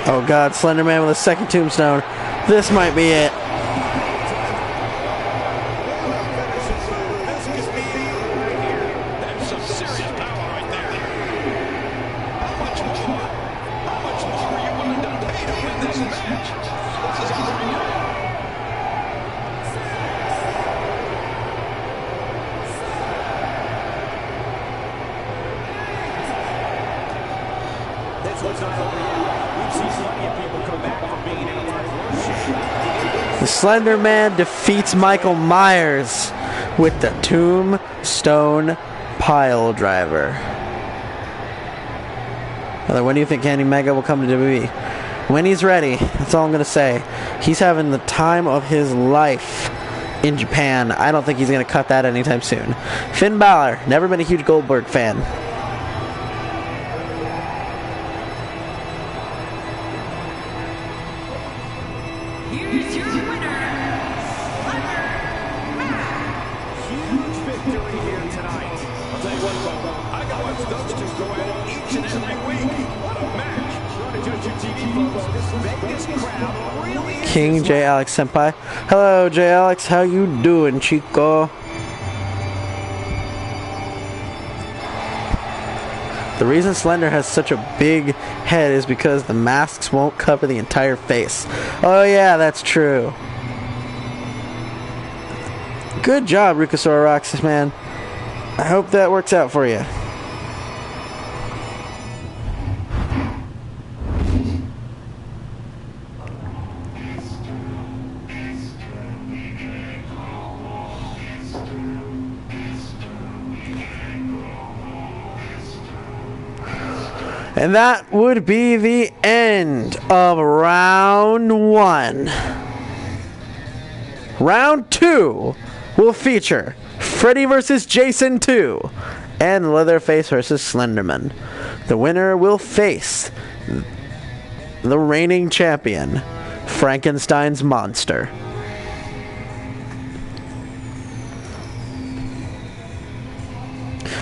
Oh God, Slender Man with a second tombstone. This might be it. That's some serious power right there. How much more? How much more are you willing to pay to win this match? This is unreal. This one's not over yet. We've seen plenty of people come back from being in a lot worse shape. The Slender Man defeats Michael Myers with the Tombstone Pile Driver. Heather, when do you think Kenny Omega will come to WWE? When he's ready. That's all I'm going to say. He's having the time of his life in Japan. I don't think he's going to cut that anytime soon. Finn Balor, never been a huge Goldberg fan. Here's your winner, Huge victory here tonight. I'll tell you what, Bubba, I can watch those two go at it each and every week. What a match. Going to judge your TV, folks. This Vegas crowd really is King J. Alex Senpai. Hello, J. Alex. How you doing, Chico? The reason Slender has such a big head is because the masks won't cover the entire face. Oh yeah, that's true. Good job, Rukasora Roxas, man. I hope that works out for you. And that would be the end of round 1. Round 2 will feature Freddy vs. Jason 2 and Leatherface vs. Slenderman. The winner will face the reigning champion, Frankenstein's Monster.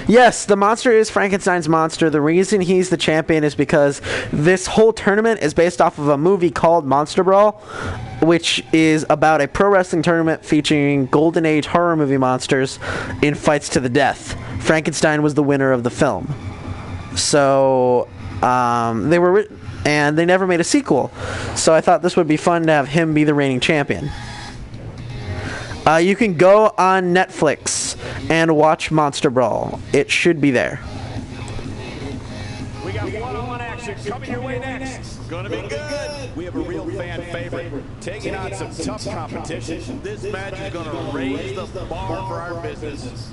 Yes, the monster is Frankenstein's monster. The reason he's the champion is because this whole tournament is based off of a movie called Monster Brawl, which is about a pro wrestling tournament featuring Golden Age horror movie monsters in fights to the death. Frankenstein was the winner of the film. So, they were and they never made a sequel. So I thought this would be fun to have him be the reigning champion. You can go on Netflix and watch Monster Brawl. It should be there. We got one-on-one action coming your way next. Gonna be good. We have a real fan favorite taking on some tough competition. This match is gonna raise the bar for our business.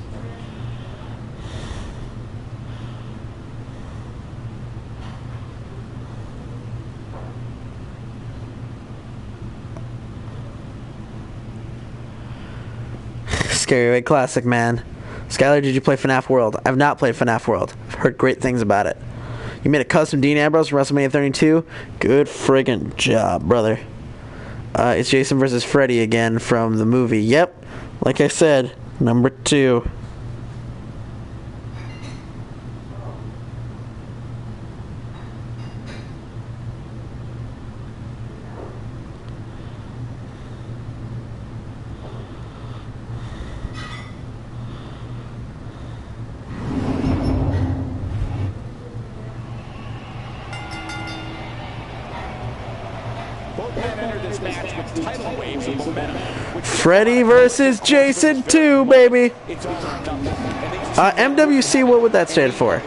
Scary Way Classic, man. Skylar, did you play FNAF World? I've not played FNAF World. I've heard great things about it. You made a custom Dean Ambrose from WrestleMania 32? Good friggin' job, brother. It's Jason versus Freddy again from the movie. Yep, like I said, number 2. Freddy versus Jason 2, baby. MWC, what would that stand for?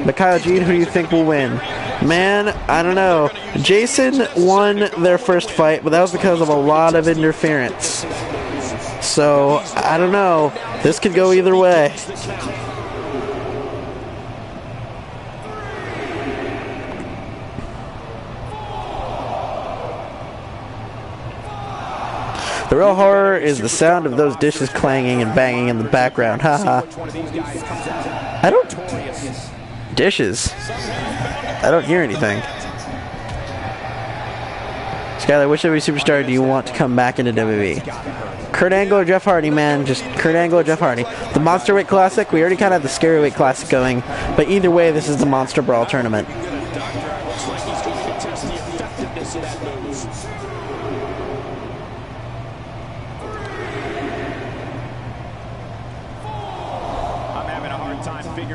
Mikhail Gene, who do you think will win? Man, I don't know. Jason won their first fight, but that was because of a lot of interference. So, I don't know. This could go either way. The real horror is the sound of those dishes clanging and banging in the background. Haha. I don't... Dishes? I don't hear anything. Skylar, which WWE superstar do you want to come back into WWE? Kurt Angle or Jeff Hardy, man. Just Kurt Angle or Jeff Hardy. The Monster Weight Classic, we already kind of have the Scary Weight Classic going. But either way, this is the Monster Brawl tournament.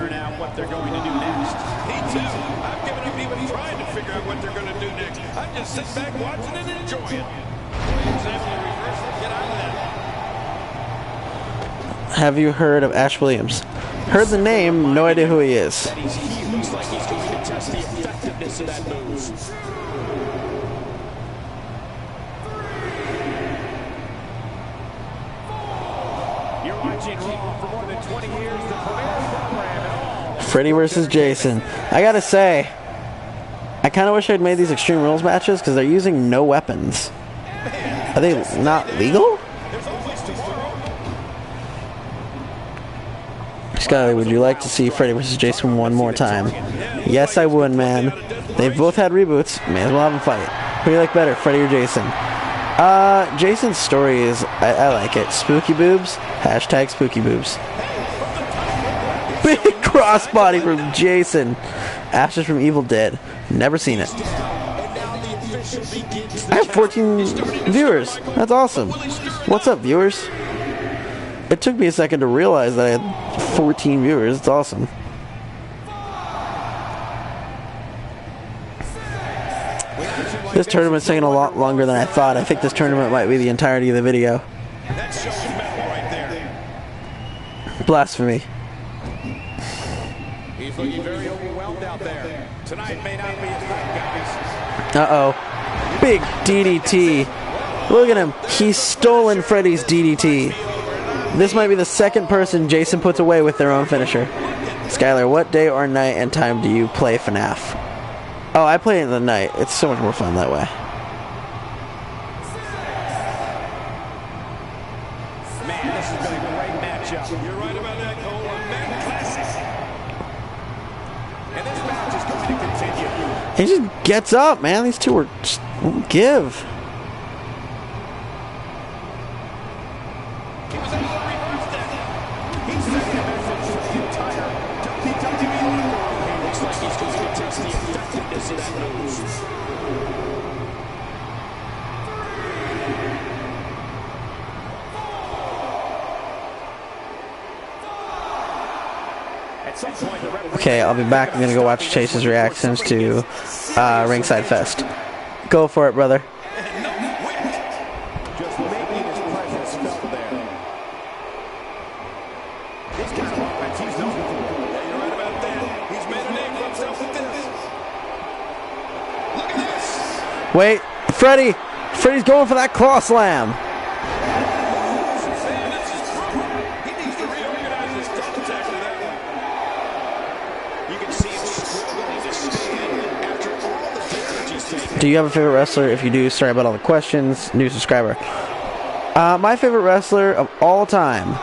figuring out what they're going to do next. Me too. I've given up even trying to figure out what they're going to do next. I'm just sitting back watching and enjoying. Williams able to reverse it, get out of that. Have you heard of Ash Williams? Heard the name, no idea who he is. He looks like he's going to test the effectiveness of that move. You're watching Raw for more than 20 years, the premier program in all. Freddy versus Jason. I gotta say, I kind of wish I'd made these Extreme Rules matches because they're using no weapons. Are they not legal? There's always tomorrow. Skylar, would you like to see Freddy vs. Jason one more time? Yes, I would, man. They've both had reboots. May as well have them fight. Who do you like better, Freddy or Jason? Jason's story is, I like it. Spooky boobs. Hashtag spooky boobs. Big crossbody from Jason. Ashes from Evil Dead. Never seen it. I have 14 viewers. That's awesome. What's up, viewers? It took me a second to realize that I had 14 viewers. It's awesome. This tournament's taking a lot longer than I thought. I think this tournament might be the entirety of the video. That's showing metal right there. Blasphemy. He's looking very overwhelmed out there. Tonight may not be his night, guys. Uh-oh. Big DDT. Look at him. He's stolen Freddy's DDT. This might be the second person Jason puts away with their own finisher. Skylar, what day or night and time do you play FNAF? Oh, I play it in the night. It's so much more fun that way. Man, this has been a great matchup. You're right about that, Cole. A man classic. And this match is going to continue. He just gets up, man. These two are just won't give. He was able to reverse that. He's sending a message to the entire WWE locker room. He looks like he's going to test the effectiveness of that move. At some point, the referee... Okay, I'll be back. I'm gonna go watch Chase's reactions to Ringside Fest. Go for it, brother. Just making his presence felt there. This kind of offense, he's known for. Yeah, you're right about that. He's made a name for himself with this. Look at this. Wait, Freddy! Freddy's going for that claw slam. Man, this is trouble. He needs to reorganize his touch attack to that one. You can see him struggling to stand after all the damage he's taken. Do you have a favorite wrestler? If you do, sorry about all the questions. New subscriber. My favorite wrestler of all time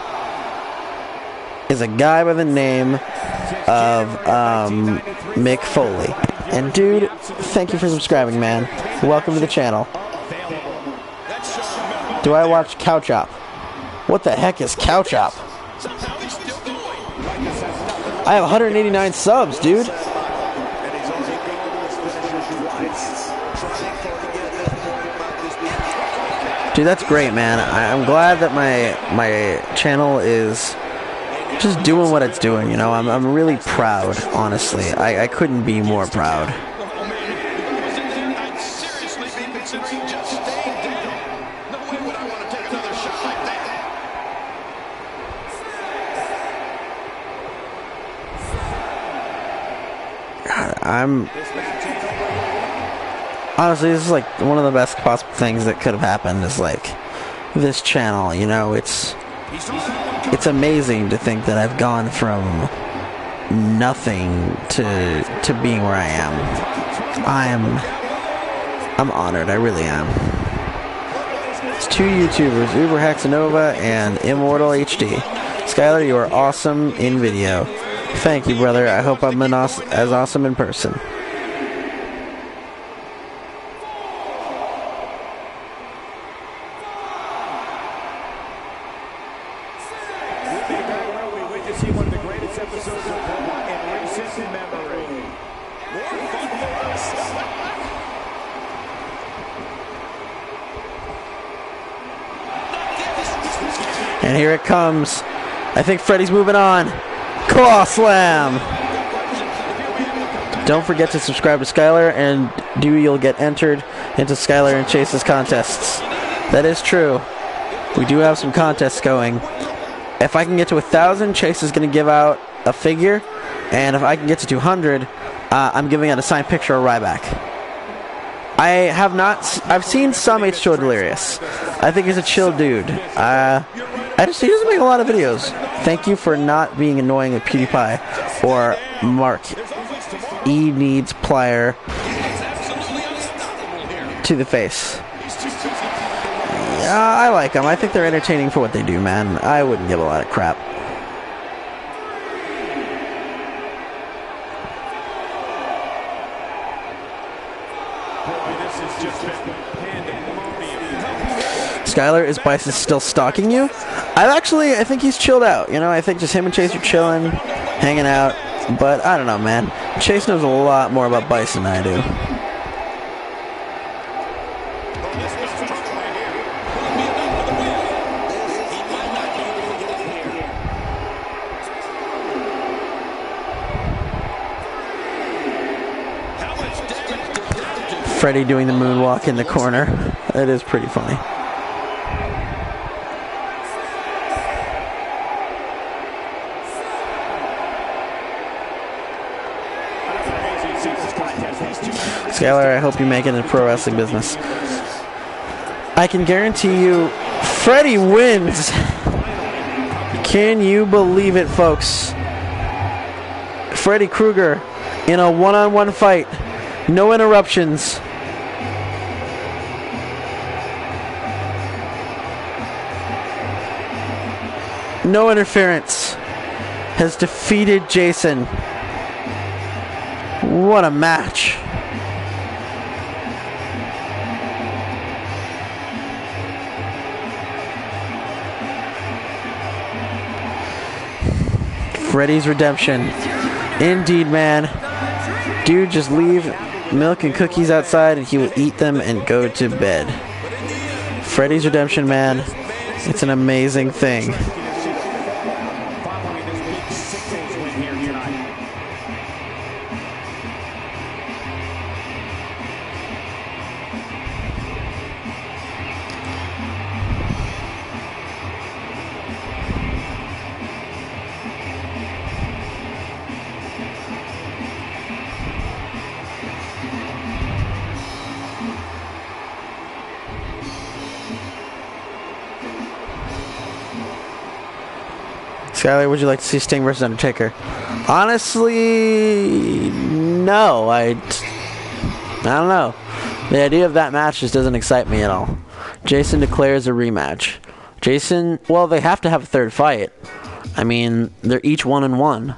is a guy by the name of Mick Foley. And dude, thank you for subscribing, man. Welcome to the channel. Do I watch Cow Chop? What the heck is Cow Chop? Somehow he's still going. I have 189 subs, dude. Dude, that's great, man. I'm glad that my channel is just doing what it's doing, you know. I'm really proud, honestly. I couldn't be more proud. Oh, man, if I was in there, I'd seriously be considering just staying down. No way would I want to take another shot like that. Honestly, this is like one of the best possible things that could have happened is like this channel, you know. It's amazing to think that I've gone from nothing to being where I am. I'm honored, I really am. It's two YouTubers, Uber Hexanova and Immortal HD. Skylar, you are awesome in video. Thank you, brother. I hope I'm as awesome in person. And here it comes. I think Freddy's moving on. Claw Slam! Don't forget to subscribe to Skylar, and you'll get entered into Skylar and Chase's contests. That is true. We do have some contests going. If I can get to 1,000, Chase is going to give out a figure, and if I can get to 200, I'm giving out a signed picture of Ryback. I've seen some H2O Delirious. I think he's a chill dude. He doesn't make a lot of videos. Thank you for not being annoying with PewDiePie or Mark. E needs plier to the face. Yeah, I like them. I think they're entertaining for what they do, man. I wouldn't give a lot of crap. Skylar, is Bison still stalking you? I think he's chilled out. You know, I think just him and Chase are chilling, hanging out. But I don't know, man. Chase knows a lot more about Bison than I do. Freddy doing the moonwalk in the corner. That is pretty funny. Skylar, I hope you make it in the pro wrestling business. I can guarantee you, Freddy wins. Can you believe it, folks? Freddy Krueger in a one-on-one fight. No interruptions. No interference. Has defeated Jason. What a match. Freddy's redemption. Indeed, man. Dude, just leave milk and cookies outside and he will eat them and go to bed. Freddy's redemption, man. It's an amazing thing. Skylar, would you like to see Sting versus Undertaker? Honestly, no. I don't know. The idea of that match just doesn't excite me at all. Jason declares a rematch. Jason, well, they have to have a third fight. I mean, they're each 1-1.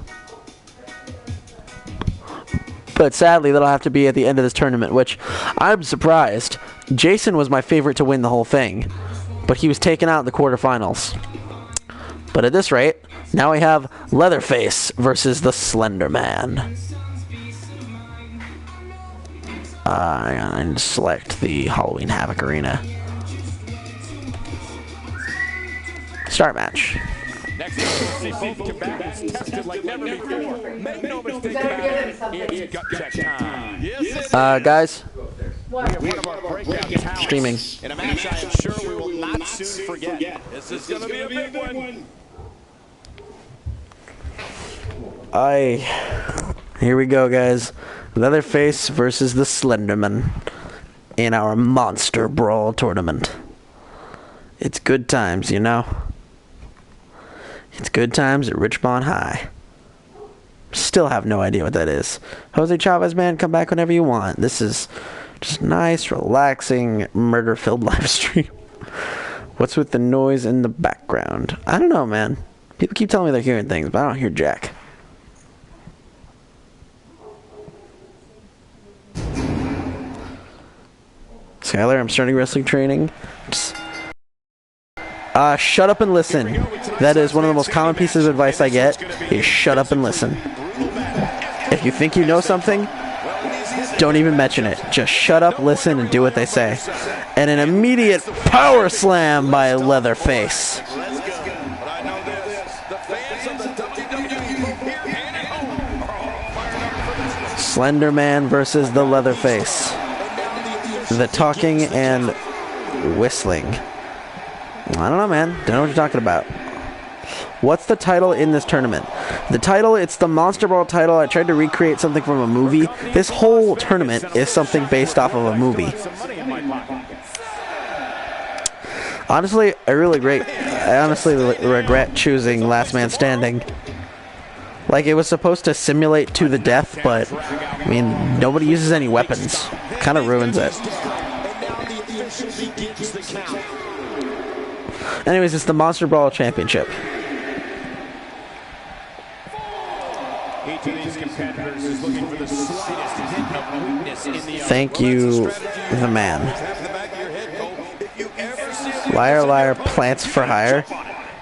But sadly, that'll have to be at the end of this tournament, which I'm surprised. Jason was my favorite to win the whole thing, but he was taken out in the quarterfinals. But at this rate, now we have Leatherface versus the Slender Man. I need to select the Halloween Havoc Arena. Start match. Next, see both combatants tested like never before. Make no mistake about it, it's gut check time. Yes, guys. we have one of our breakout talents Streaming. in a match I am sure we will not soon forget. This is going to be a big one. Here we go, guys. Leatherface versus the Slenderman in our Monster Brawl tournament. It's good times, you know. It's good times at Richmond High. Still have no idea what that is. Jose Chavez, man, come back whenever you want. This is just nice, relaxing, murder-filled live stream. What's with the noise in the background? I don't know, man. People keep telling me they're hearing things, but I don't hear jack. Skylar, I'm starting wrestling training. Shut up and listen. That is one of the most common pieces of advice I get, is shut up and listen. If you think you know something, don't even mention it. Just shut up, listen, and do what they say. And an immediate power slam by Leatherface. Slender Man versus the Leatherface. The talking and whistling. I don't know, man. Don't know what you're talking about. What's the title in this tournament? The title, it's the Monster Brawl title. I tried to recreate something from a movie. This whole tournament is something based off of a movie. Honestly, I honestly regret choosing Last Man Standing. Like, it was supposed to simulate to the death, but, I mean, nobody uses any weapons. Kind of ruins it. Anyways, it's the Monster Brawl Championship. Each of these competitors is looking for the slightest hint of weakness in the Thank you, the man. Liar, liar, plants for hire.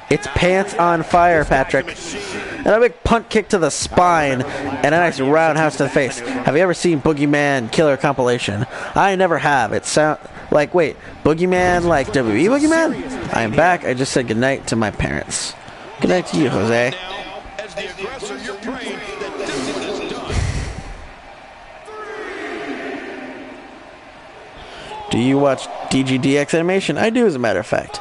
It's pants on fire, Patrick. And a big punt kick to the spine, and a nice roundhouse to the face. Have you ever seen Boogeyman Killer compilation? I never have. It sound like, wait, Boogeyman like WWE Boogeyman? I am back. I just said goodnight to my parents. Goodnight to you, Jose. Do you watch DGDX animation? I do, as a matter of fact.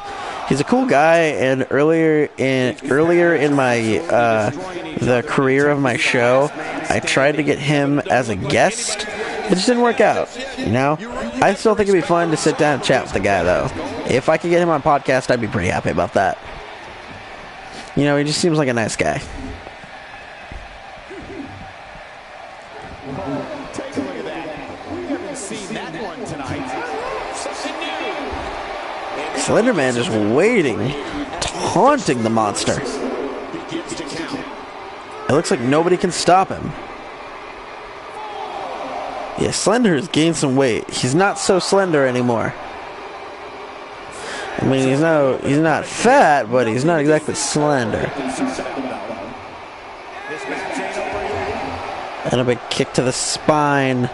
He's a cool guy, and earlier in my the career of my show, I tried to get him as a guest. It just didn't work out, you know? I still think it'd be fun to sit down and chat with the guy, though. If I could get him on podcast, I'd be pretty happy about that. You know, he just seems like a nice guy. Take a look at that. We haven't seen that one tonight. Something new. Slender Man just waiting, taunting the monster. It looks like nobody can stop him. Yeah, Slender has gained some weight. He's not so slender anymore. I mean, he's not fat, but he's not exactly slender. And a big kick to the spine.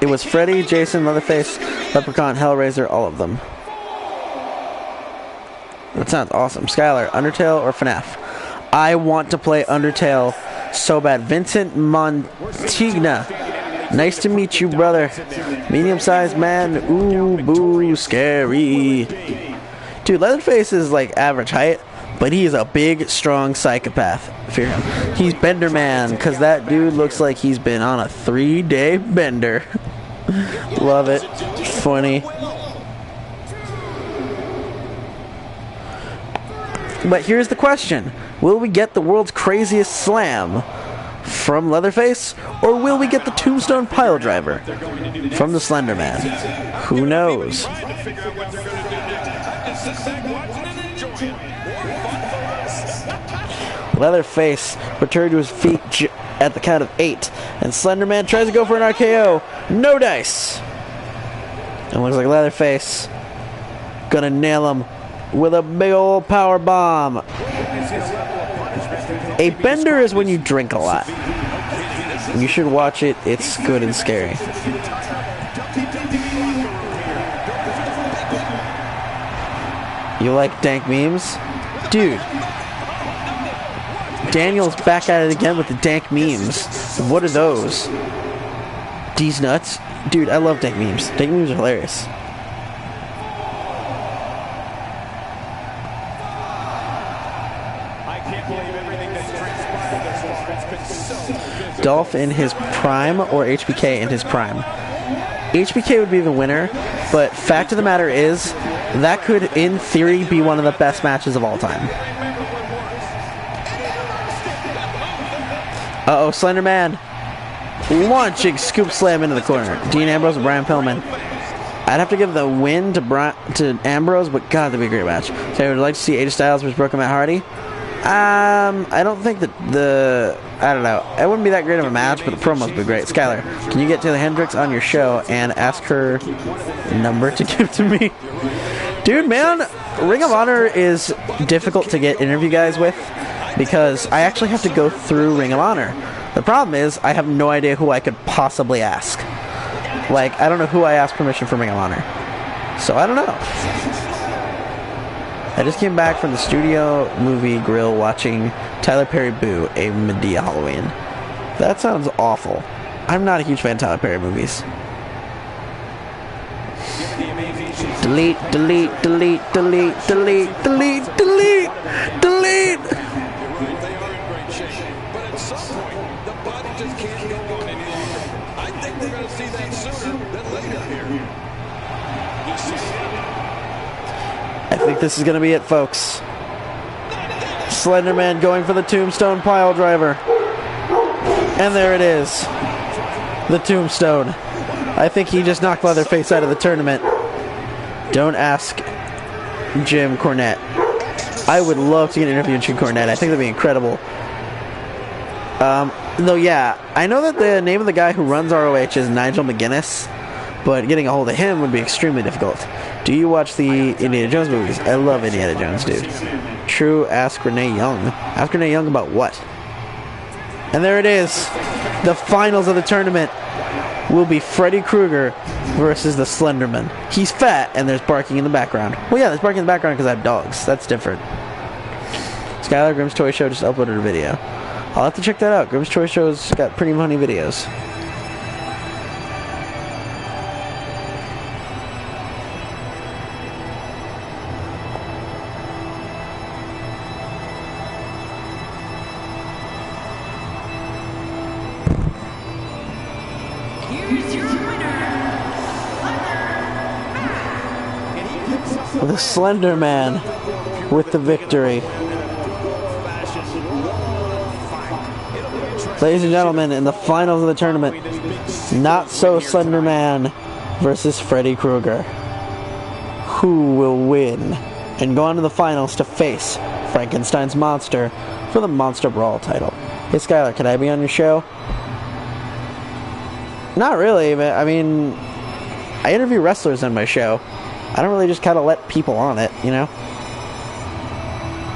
It was Freddy, Jason, Leatherface, Leprechaun, Hellraiser, all of them. That sounds awesome. Skylar, Undertale or FNAF? I want to play Undertale so bad. Vincent Montigna. Nice to meet you, brother. Medium-sized man. Ooh, boo, you scary. Dude, Leatherface is like average height, but he is a big, strong psychopath. Fear him. He's Bender Man, because that dude looks like he's been on a 3-day bender. Love it. Funny. But here's the question. Will we get the world's craziest slam from Leatherface, or will we get the Tombstone Piledriver from the Slender Man? Who knows? Leatherface returned to his feet at the count of 8, and Slender Man tries to go for an RKO. No dice. And looks like Leatherface gonna nail him with a big old power bomb. A bender is when you drink a lot. You should watch it. It's good and scary. You like dank memes? Dude. Daniel's back at it again with the dank memes. What are those? D's nuts? Dude, I love dank memes. Dank memes are hilarious. Dolph in his prime or HBK in his prime? HBK would be the winner, but fact of the matter is, that could, in theory, be one of the best matches of all time. Uh-oh, Slender Man. Launching scoop slam into the corner. Dean Ambrose and Brian Pillman. I'd have to give the win to Ambrose, but God, that'd be a great match. So I would like to see AJ Styles versus Broken Matt Hardy. I don't think that I don't know. It wouldn't be that great of a match, but the promos would be great. Skylar, can you get Taylor Hendricks on your show and ask her number to give to me? Dude, man, Ring of Honor is difficult to get interview guys with because I actually have to go through Ring of Honor. The problem is I have no idea who I could possibly ask. Like, I don't know who I asked permission for Ring of Honor. So I don't know. I just came back from the studio movie grill watching Tyler Perry Boo, a Medea Halloween. That sounds awful. I'm not a huge fan of Tyler Perry movies. Delete, delete, delete, delete, delete, delete, delete, delete. They are in great shape, but at some point, the body just can't go on any longer. I think we're going to see that sooner than later here. I think this is going to be it, folks. Slenderman going for the tombstone pile driver. And there it is. The tombstone. I think he just knocked Leatherface out of the tournament. Don't ask Jim Cornette. I would love to get an interview with Jim Cornette. I think that'd be incredible. Though, yeah, I know that the name of the guy who runs ROH is Nigel McGuinness, but getting a hold of him would be extremely difficult. Do you watch the Indiana Jones movies? I love Indiana Jones, dude. True, ask Renee Young. Ask Renee Young about what? And there it is. The finals of the tournament will be Freddy Krueger versus the Slenderman. He's fat, and there's barking in the background. Well, yeah, there's barking in the background because I have dogs. That's different. Skylar Grimm's Toy Show just uploaded a video. I'll have to check that out. Grimm's Toy Show's got pretty funny videos. Here's your winner, The Slender Man with the victory. Ladies and gentlemen, in the finals of the tournament, Not So Slender Man versus Freddy Krueger. Who will win and go on to the finals to face Frankenstein's monster for the Monster Brawl title? Hey Skylar, can I be on your show? Not really, but I mean, I interview wrestlers on my show. I don't really just kind of let people on it, you know?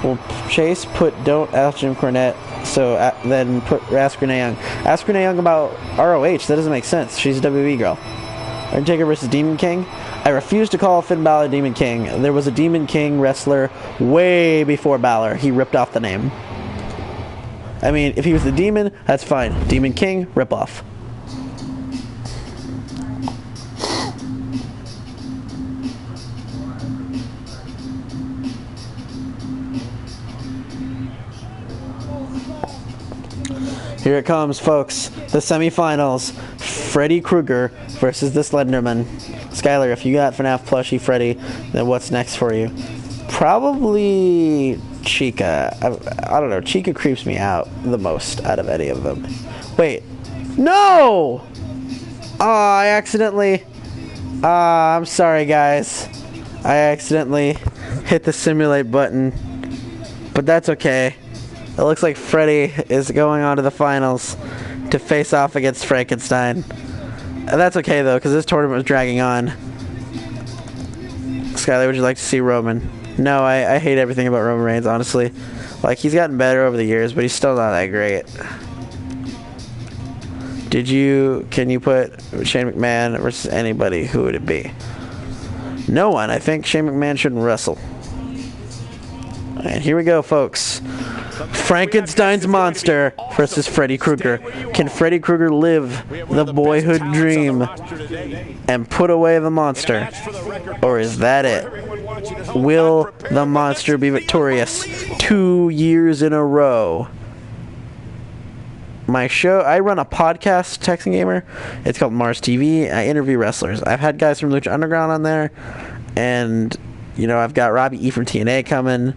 Well, Chase put don't ask Jim Cornette, so then ask Renee Young. Ask Renee Young about ROH. That doesn't make sense. She's a WWE girl. Undertaker versus Demon King. I refuse to call Finn Balor Demon King. There was a Demon King wrestler way before Balor. He ripped off the name. I mean, if he was the demon, that's fine. Demon King, rip off. Here it comes, folks. The semifinals. Freddy Krueger versus the Slenderman. Skylar, if you got FNAF plushie Freddy, then what's next for you? Probably Chica. I don't know. Chica creeps me out the most out of any of them. Wait. No! Oh, I accidentally... I'm sorry, guys. I accidentally hit the simulate button. But that's okay. It looks like Freddy is going on to the finals to face off against Frankenstein. That's okay, though, because this tournament was dragging on. Skylar, would you like to see Roman? No, I hate everything about Roman Reigns, honestly. Like, he's gotten better over the years, but he's still not that great. Can you put Shane McMahon versus anybody? Who would it be? No one. I think Shane McMahon shouldn't wrestle. And here we go, folks. Frankenstein's monster versus Freddy Krueger. Can Freddy Krueger live the boyhood dream and put away the monster? Or is that it? Will the monster be victorious 2 years in a row? My show, I run a podcast, Texan Gamer. It's called Mars TV. I interview wrestlers. I've had guys from Lucha Underground on there. And, you know, I've got Robbie E from TNA coming.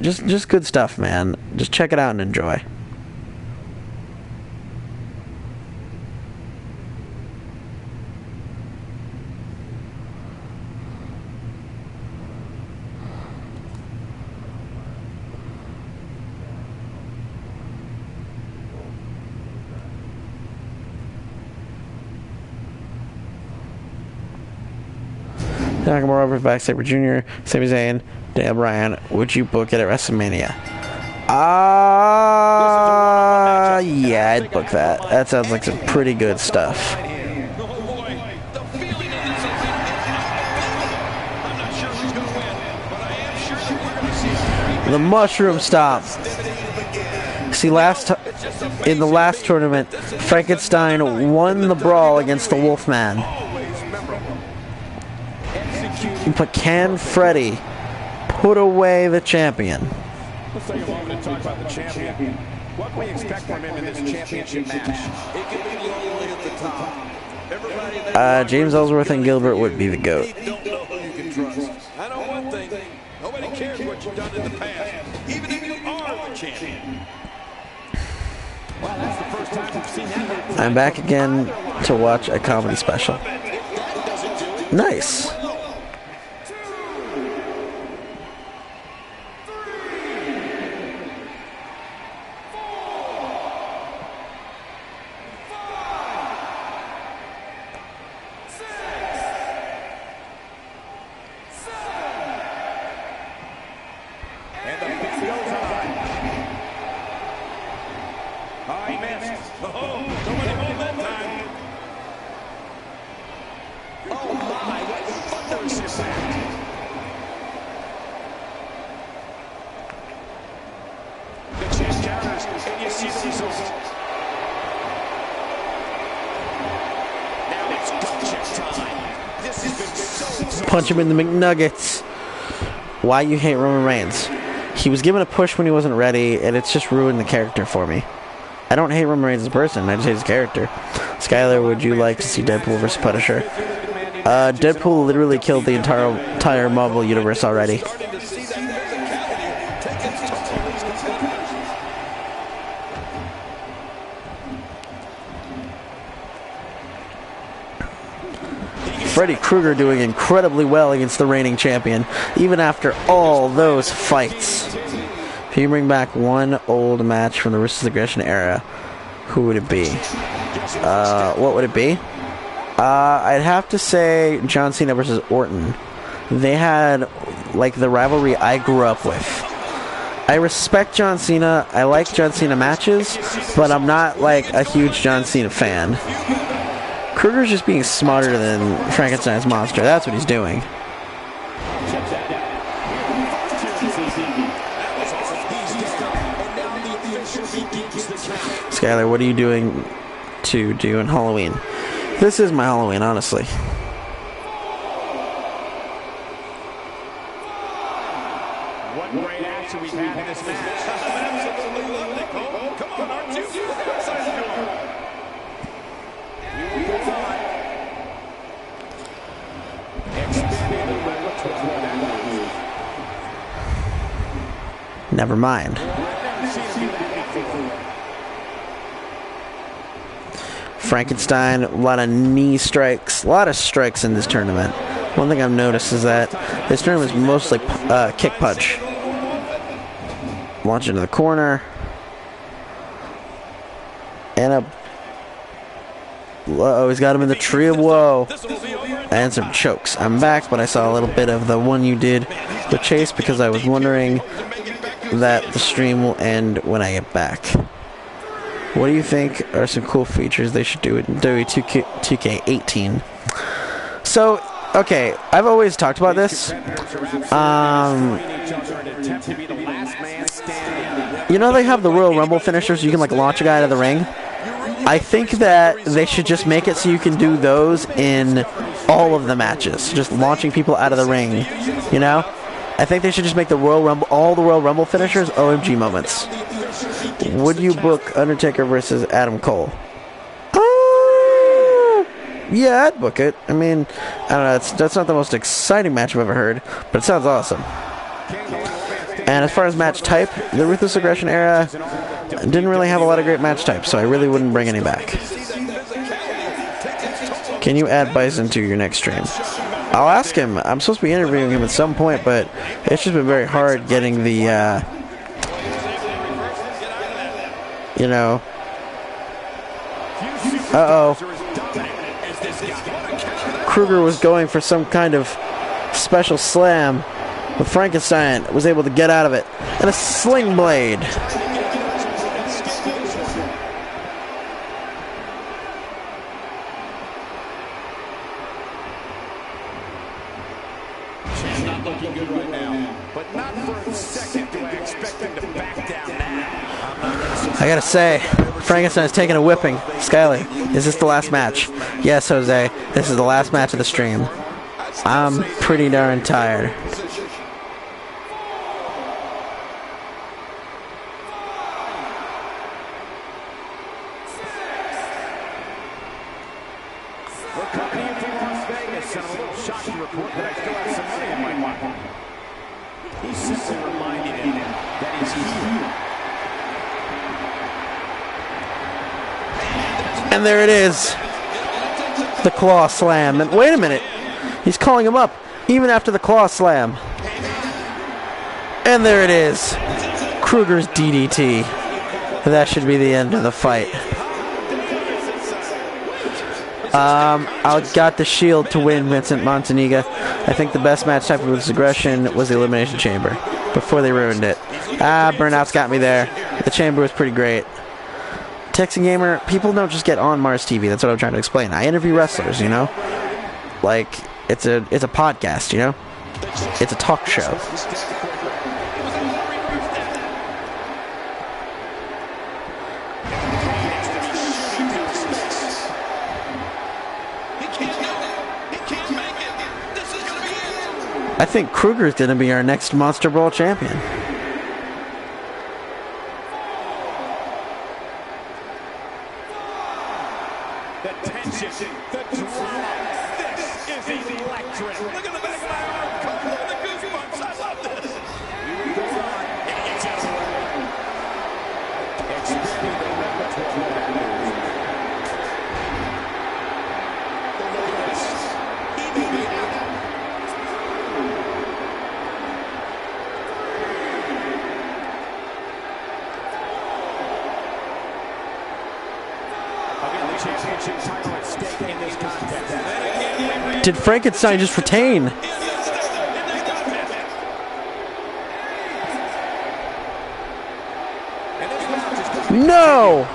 Just good stuff, man. Just check it out and enjoy. Nakamura over Zack Sabre Jr., Sami Zayn, Daniel Bryan. Would you book it at WrestleMania? Yeah, I'd book that. That sounds like some pretty good stuff. The mushroom stomp. See, in the last tournament, Frankenstein won the Brawl against the Wolfman. But can Freddy put away the champion? Let's take a moment to talk about the champion. What can we expect from him in this championship match? He can be the only one at the top. Everybody James Ellsworth and Gilbert would be the GOAT. don't know who you can trust. I know one thing. Nobody cares what you've done in the past, even if you are the champion. Well, that's the first time we've seen that. I'm back again to watch a comedy special. Nice. And the beat goes on. Oh, he missed. Oh, nobody moved that time. Oh, my. What thunderous impact. The chase counters, and you see the result. Now it's gut check time. This has been so Punch him in the McNuggets. Why you hate Roman Reigns? He was given a push when he wasn't ready, and it's just ruined the character for me. I don't hate Roman Reigns as a person, I just hate his character. Skylar, would you like to see Deadpool vs. Punisher? Deadpool literally killed the entire Marvel universe already. Freddy Krueger doing incredibly well against the reigning champion, even after all those fights. If you bring back one old match from the Ruthless Aggression era, who would it be? What would it be? I'd have to say John Cena versus Orton. They had, like, the rivalry I grew up with. I respect John Cena, I like John Cena matches, but I'm not, like, a huge John Cena fan. Kruger's just being smarter than Frankenstein's monster. That's what he's doing. Skylar, what are you doing to do in Halloween? This is my Halloween, honestly. What great action we've had in this match. Absolutely lovely, Cole. Come on, aren't you? Never mind. Frankenstein, a lot of knee strikes, a lot of strikes in this tournament. One thing I've noticed is that this tournament is mostly kick punch. Launch into the corner. And a... Whoa, he's got him in the tree of woe. And some chokes. I'm back, but I saw a little bit of the one you did with Chase because I was wondering that the stream will end when I get back. What do you think are some cool features they should do in WWE 2K18? So, okay, I've always talked about this. You know they have the Royal Rumble finishers, you can like launch a guy out of the ring? I think that they should just make it so you can do those in all of the matches. Just launching people out of the ring, you know? I think they should just make the Royal Rumble, all the Royal Rumble finishers, OMG moments. Would you book Undertaker versus Adam Cole? Yeah, I'd book it. I mean, I don't know, that's not the most exciting match I've ever heard, but it sounds awesome. And as far as match type, the Ruthless Aggression era didn't really have a lot of great match types, so I really wouldn't bring any back. Can you add Bison to your next stream? I'll ask him. I'm supposed to be interviewing him at some point, but it's just been very hard getting the, you know... Uh-oh. Kruger was going for some kind of special slam, but Frankenstein was able to get out of it. And a sling blade. It's not looking good right now. But not for a second do I expect him to back down now. I gotta say, Frankenstein's taking a whipping. Skylar, is this the last match? Yes, Jose. This is the last match of the stream. I'm pretty darn tired. We're coming in from Las Vegas, and I'm a little shocked to report that I still have some money in my pocket. He's simply reminding him that he's here. And there it is. The claw slam. And wait a minute. He's calling him up even after the claw slam. And there it is. Kruger's DDT. That should be the end of the fight. I got the Shield to win Vincent Montaniga. I think the best match type of aggression was the Elimination Chamber before they ruined it. Burnout's got me there. The Chamber was pretty great. Texan Gamer, people don't just get on Mars TV. That's what I'm trying to explain. I interview wrestlers, you know? Like, it's a podcast, you know? It's a talk show. I think Kruger's going to be our next Monster Brawl champion. The tension, the drama. This is electric. Look at the back of my arm. Come on, the goosebumps. I love this. Here he goes on. And he gets out of the way. Expanding the repertoire. Look at this. Even championship title at stake in this contest. Did Frankenstein just retain? No!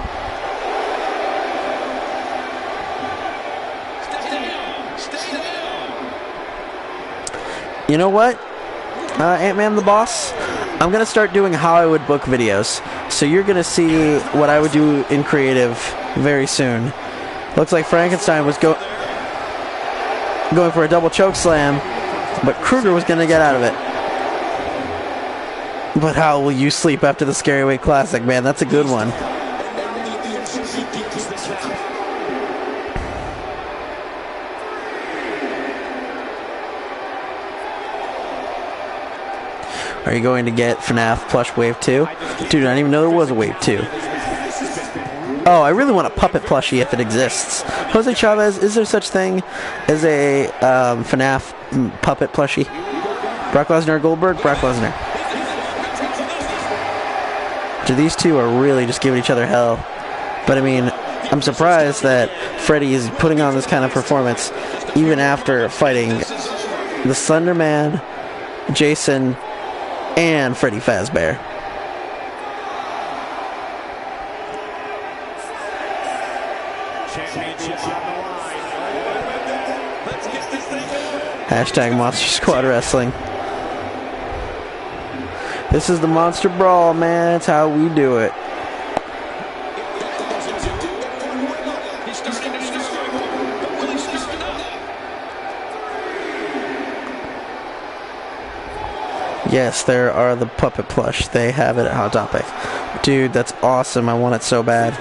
You know what? Ant-Man the Boss? I'm going to start doing how I would book videos. So you're going to see what I would do in creative very soon. Looks like Frankenstein was going for a double choke slam, but Kruger was going to get out of it. But how will you sleep after the Scary Weight Classic, man? That's a good one. Are you going to get FNAF Plush Wave 2? Dude, I didn't even know there was a Wave 2. Oh, I really want a puppet plushie if it exists. Jose Chavez, is there such thing as a FNAF puppet plushie? Brock Lesnar or Goldberg? Brock Lesnar. So these two are really just giving each other hell. But I mean, I'm surprised that Freddy is putting on this kind of performance even after fighting the Slender Man, Jason, and Freddy Fazbear. Hashtag Monster Squad Wrestling. This is the Monster Brawl, man. It's how we do it. Yes, there are the puppet plush. They have it at Hot Topic. Dude, that's awesome. I want it so bad.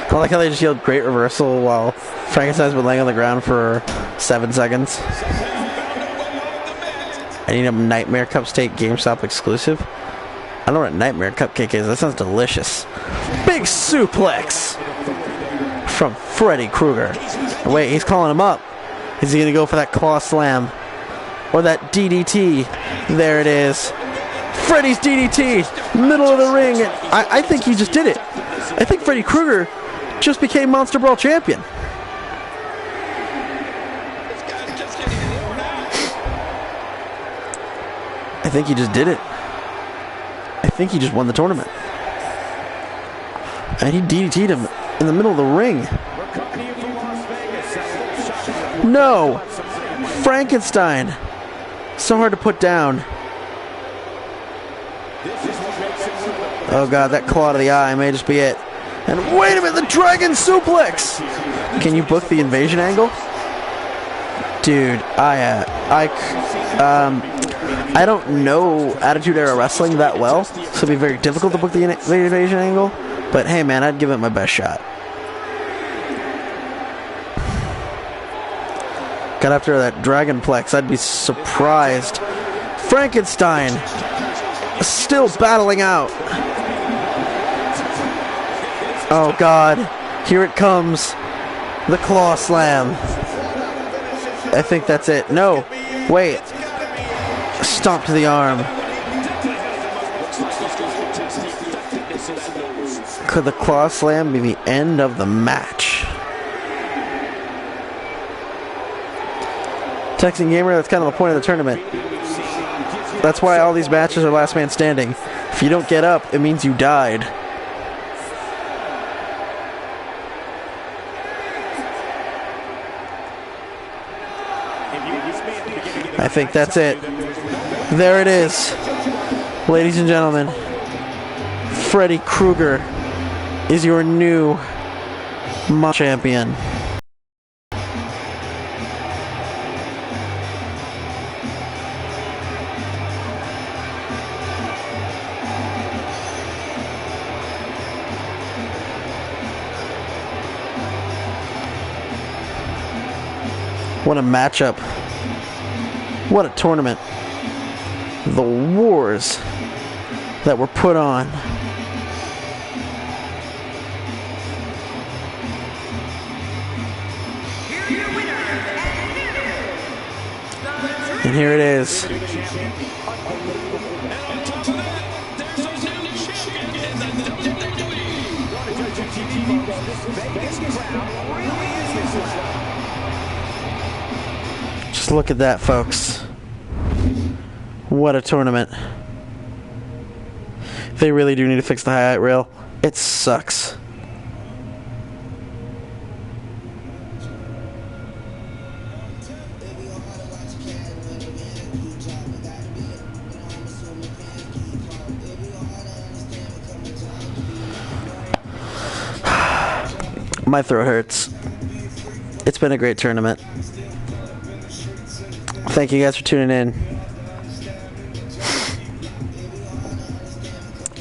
I like how they just yelled great reversal while Frankenstein's been laying on the ground for 7 seconds. I need a Nightmare Cupcake GameStop exclusive. I don't know what Nightmare Cupcake is. That sounds delicious. Big suplex from Freddy Krueger. Wait, he's calling him up. Is he going to go for that claw slam? Or that DDT? There it is. Freddy's DDT, middle of the ring. I think he just did it. I think Freddy Krueger just became Monster Brawl champion. I think he just did it. I think he just won the tournament. And he DDT'd him in the middle of the ring. No! Frankenstein! So hard to put down. Oh god, that claw to the eye may just be it. And wait a minute, the dragon suplex! Can you book the invasion angle? Dude, I don't know Attitude Era Wrestling that well, so it'd be very difficult to book the invasion angle. But hey man, I'd give it my best shot. Got after that Dragonplex, I'd be surprised. Frankenstein still battling out. Oh god, here it comes. The claw slam. I think that's it. No, wait. Stomp to the arm. Could the claw slam be the end of the match? Texan Gamer, that's kind of the point of the tournament. That's why all these matches are last man standing. If you don't get up, it means you died. I think that's it. There it is. Ladies and gentlemen, Freddy Krueger is your new champion. What a matchup. What a tournament. The wars that were put on. And here it is. Just look at that, folks. What a tournament. They really do need to fix the highlight reel. It sucks. My throat hurts. It's been a great tournament. Thank you guys for tuning in.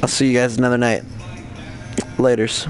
I'll see you guys another night. Laters.